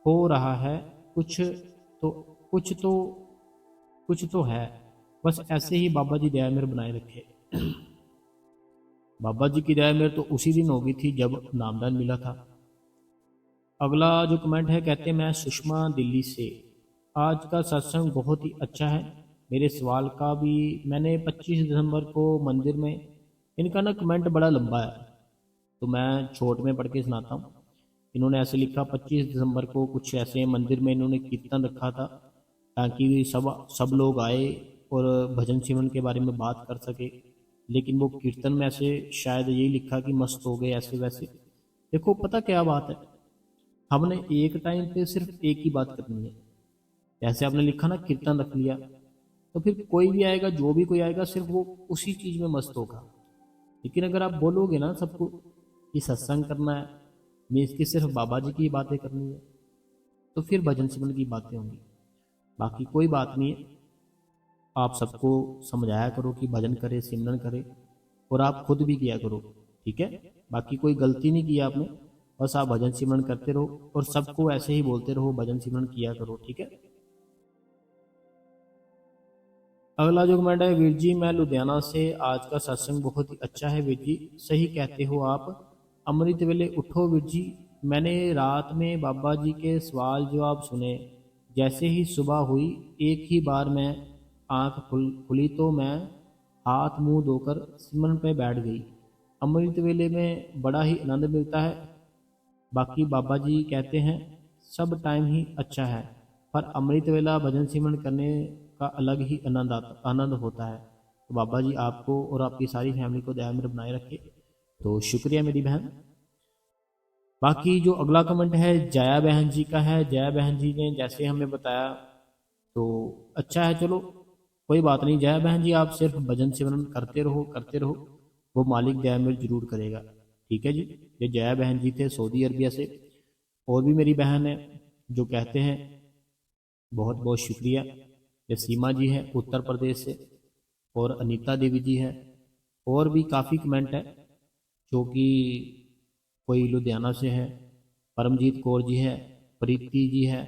हो रहा है, तो कुछ तो कुछ तो है, बस ऐसे ही बाबा जी दया मेरे बनाए रखे। बाबा जी की दया मेरे तो उसी दिन हो गई थी जब नामदान मिला था। अगला जो कमेंट है, कहते हैं मैं सुषमा दिल्ली से, आज का सत्संग बहुत ही अच्छा है। मेरे सवाल का भी मैंने 25 दिसंबर को मंदिर में, इनका ना कमेंट बड़ा लंबा है तो मैं छोट में पढ़ के सुनाता हूँ। इन्होंने ऐसे लिखा, 25 दिसंबर को कुछ ऐसे मंदिर में इन्होंने कीर्तन रखा था ताकि सब सब लोग आए और भजन सिमरन के बारे में बात कर सके। लेकिन वो कीर्तन में ऐसे शायद यही लिखा कि मस्त हो गए ऐसे वैसे। देखो पता क्या बात है, हमने एक टाइम पे सिर्फ एक ही बात करनी है। जैसे आपने लिखा ना कीर्तन रख लिया, तो फिर कोई भी आएगा, जो भी कोई आएगा, सिर्फ वो उसी चीज में मस्त होगा। लेकिन अगर आप बोलोगे ना सबको कि सत्संग करना है, मीन्स कि सिर्फ बाबा जी की बातें करनी है, तो फिर भजन सिमरन की बातें होंगी। बाकी कोई बात नहीं है। आप सबको समझाया करो कि भजन करे, सिमरन करे, और आप खुद भी किया करो। ठीक है, बाकी कोई गलती नहीं की आपने, बस आप भजन सिमरन करते रहो और सबको ऐसे ही बोलते रहो भजन सिमरन किया करो। ठीक है। अगला जो कमेंट है, वीर जी मैं लुधियाना से, आज का सत्संग बहुत ही अच्छा है वीर जी, सही कहते हो आप, अमृत वेले उठो वीर जी। मैंने रात में बाबा जी के सवाल जवाब सुने, जैसे ही सुबह हुई एक ही बार मैं आंख खुली तो मैं हाथ मुंह धोकर सिमरन पे बैठ गई। अमृत वेले में बड़ा ही आनंद मिलता है। बाकी बाबा जी कहते हैं सब टाइम ही अच्छा है, पर अमृत वेला भजन सिमरन करने का अलग ही आनंद होता है। तो बाबा जी आपको और आपकी सारी फैमिली को दया में बनाए रखे। तो शुक्रिया मेरी बहन। बाकी जो अगला कमेंट है जया बहन जी का है। जया बहन जी ने जैसे हमें बताया तो अच्छा है, चलो कोई बात नहीं। जया बहन जी आप सिर्फ भजन सिमरन करते रहो करते रहो, वो मालिक दया में जरूर करेगा। ठीक है जी। ये जया बहन जी थे सऊदी अरबिया से। और भी मेरी बहन है जो कहते हैं बहुत बहुत शुक्रिया। ये सीमा जी है उत्तर प्रदेश से, और अनीता देवी जी है। और भी काफ़ी कमेंट है जो कि कोई लुधियाना से है, परमजीत कौर जी है, प्रीति जी है,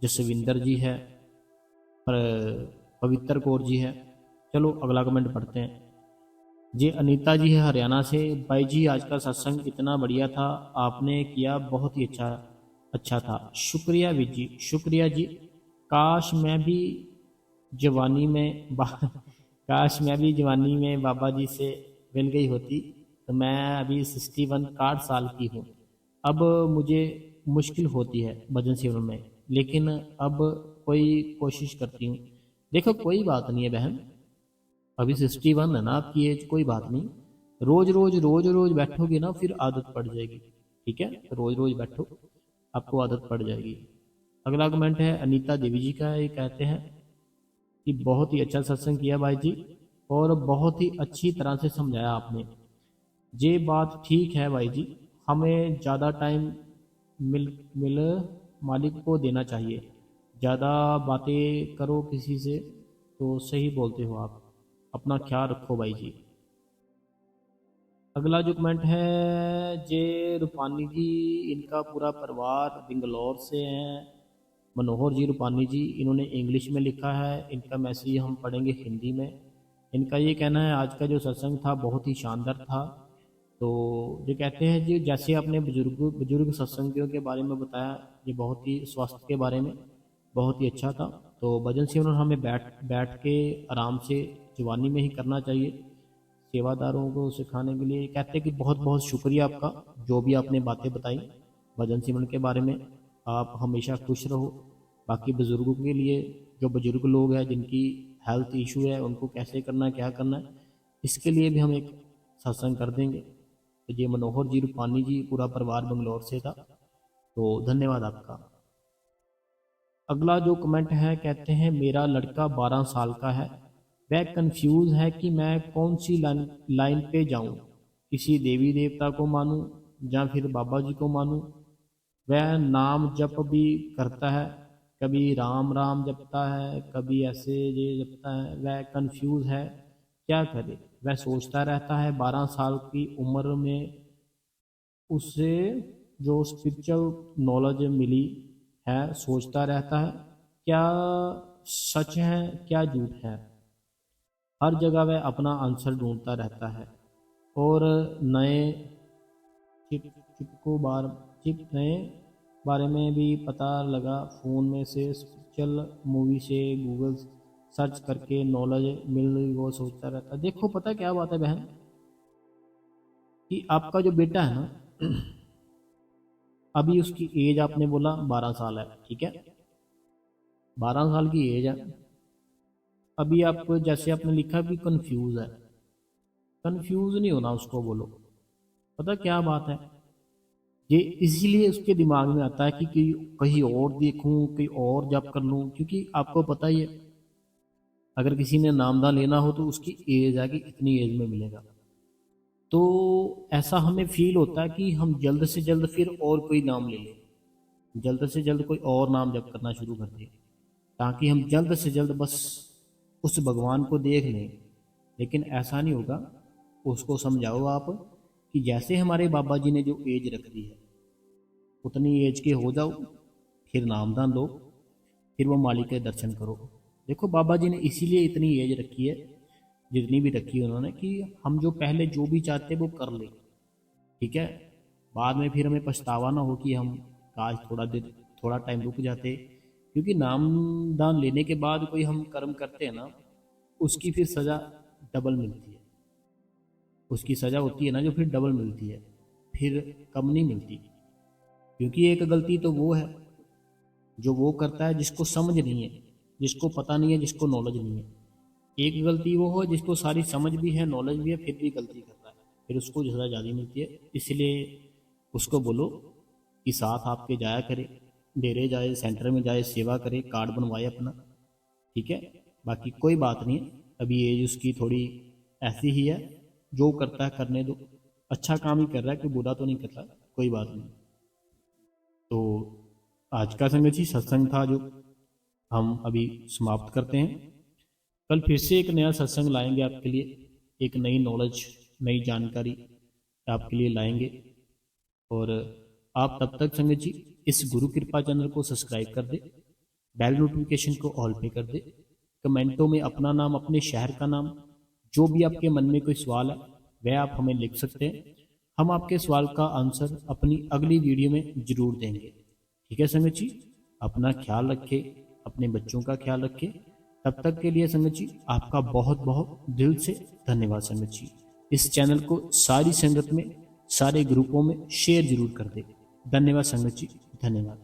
जसविंदर जी है, पवित्र कौर जी है। चलो अगला कमेंट पढ़ते हैं। जी अनीता जी है हरियाणा से। भाई जी आज का सत्संग इतना बढ़िया था, आपने किया बहुत ही अच्छा अच्छा था। शुक्रिया वीर जी, शुक्रिया जी। काश मैं भी जवानी में काश मैं भी जवानी में बाबा जी से मिल गई होती। तो मैं अभी 61 साल की हूँ। अब मुझे मुश्किल होती है भजन सेवन में, लेकिन अब कोई कोशिश करती हूँ। देखो कोई बात नहीं है बहन, अभी 61 है ना आपकी एज, कोई बात नहीं। रोज रोज बैठोगे ना फिर आदत पड़ जाएगी। ठीक है, रोज रोज बैठो, आपको आदत पड़ जाएगी। अगला कमेंट है अनीता देवी जी का। ये कहते हैं कि बहुत ही अच्छा सत्संग किया भाई जी, और बहुत ही अच्छी तरह से समझाया आपने। ये बात ठीक है भाई जी, हमें ज़्यादा टाइम मिल मिल मालिक को देना चाहिए। ज़्यादा बातें करो किसी से तो सही बोलते हो आप, अपना ख्याल रखो भाई जी। अगला जो कमेंट है जे रूपानी जी, इनका पूरा परिवार बेंगलोर से हैं। मनोहर जी रूपानी जी, इन्होंने इंग्लिश में लिखा है, इनका मैसेज हम पढ़ेंगे हिंदी में। इनका ये कहना है आज का जो सत्संग था बहुत ही शानदार था। तो ये कहते हैं जी जैसे आपने बुजुर्ग बुजुर्ग सत्संगियों के बारे में बताया, ये बहुत ही स्वास्थ्य के बारे में बहुत ही अच्छा था। तो भजन सेवन हमें बैठ बैठ के आराम से जवानी में ही करना चाहिए। सेवादारों को सिखाने के लिए कहते हैं कि बहुत बहुत शुक्रिया आपका, जो भी आपने बातें बताई भजन सिमरन के बारे में। आप हमेशा खुश रहो। बाकी बुज़ुर्गों के लिए, जो बुज़ुर्ग लोग हैं जिनकी हेल्थ इशू है, उनको कैसे करना है क्या करना है, इसके लिए भी हम एक सत्संग कर देंगे। तो ये मनोहर जी रूपानी जी, पूरा परिवार बंगलौर से था। तो धन्यवाद आपका। अगला जो कमेंट है कहते हैं मेरा लड़का 12 साल का है, वह कंफ्यूज है कि मैं कौन सी लाइन पे जाऊं, किसी देवी देवता को मानूं या फिर बाबा जी को मानूं। वह नाम जप भी करता है, कभी राम राम जपता है, कभी ऐसे ये जपता है। वह कंफ्यूज है, क्या करे। वह सोचता रहता है 12 साल की उम्र में उसे जो स्पिरिचुअल नॉलेज मिली है, सोचता रहता है क्या सच है क्या झूठ है। हर जगह वह अपना आंसर ढूंढता रहता है, और नए चिप चिप को बार चिप नए बारे में भी पता लगा फ़ोन में से चल मूवी से गूगल सर्च करके नॉलेज मिल रही वो सोचता रहता है। देखो पता क्या बात है बहन, कि आपका जो बेटा है ना, अभी उसकी एज आपने बोला 12 साल है, ठीक है, 12 साल की एज है। अभी आप जैसे आपने लिखा भी कंफ्यूज है, कंफ्यूज नहीं होना उसको बोलो। पता क्या बात है, ये इसीलिए उसके दिमाग में आता है कि कहीं और देखूं, कहीं और जॉब कर लूं, क्योंकि आपको पता ही है अगर किसी ने नामदान लेना हो तो उसकी एज है कि इतनी एज में मिलेगा। तो ऐसा हमें फील होता है कि हम जल्द से जल्द फिर और कोई नाम ले लें, जल्द से जल्द कोई और नाम जप करना शुरू कर दें, ताकि हम जल्द से जल्द बस उस भगवान को देख लें। लेकिन ऐसा नहीं होगा। उसको समझाओ आप कि जैसे हमारे बाबा जी ने जो एज रख दी है उतनी एज के हो जाओ, फिर नामदान लो, फिर वो मालिक के दर्शन करो। देखो बाबा जी ने इसीलिए इतनी एज रखी है जितनी भी रखी है उन्होंने, कि हम जो पहले जो भी चाहते वो कर ले, ठीक है। बाद में फिर हमें पछतावा ना हो कि हम काश थोड़ा देर थोड़ा टाइम रुक जाते, क्योंकि नामदान लेने के बाद कोई हम कर्म करते हैं ना, उसकी फिर सज़ा डबल मिलती है। उसकी सज़ा होती है ना जो फिर डबल मिलती है, फिर कम नहीं मिलती। क्योंकि एक गलती तो वो है जो वो करता है जिसको समझ नहीं है, जिसको पता नहीं है, जिसको नॉलेज नहीं है। एक गलती वो हो जिसको सारी समझ भी है, नॉलेज भी है, फिर भी गलती करता है, फिर उसको सज़ा ज़्यादा मिलती है। इसलिए उसको बोलो कि साथ आपके जाया करे, डेरे जाए, सेंटर में जाए, सेवा करे, कार्ड बनवाए अपना, ठीक है। बाकी कोई बात नहीं है, अभी एज उसकी थोड़ी ऐसी ही है, जो करता है करने दो, अच्छा काम ही कर रहा है, कोई बुरा तो नहीं कर रहा, कोई बात नहीं। तो आज का संगत जी सत्संग था जो हम अभी समाप्त करते हैं। कल फिर से एक नया सत्संग लाएंगे आपके लिए, एक नई नॉलेज, नई जानकारी आपके लिए लाएंगे। और आप तब तक संगत जी इस गुरु कृपा चैनल को सब्सक्राइब कर दे, बेल नोटिफिकेशन को ऑल पे कर दे, कमेंटों में अपना नाम, अपने शहर का नाम, जो भी आपके मन में कोई सवाल है वह आप हमें लिख सकते हैं। हम आपके सवाल का आंसर अपनी अगली वीडियो में जरूर देंगे, ठीक है संगत जी। अपना ख्याल रखें, अपने बच्चों का ख्याल रखें। तब तक के लिए संगत जी आपका बहुत बहुत दिल से धन्यवाद संगत जी। इस चैनल को सारी संगत में, सारे ग्रुपों में शेयर जरूर कर दे। धन्यवाद संगत जी, धन्यवाद।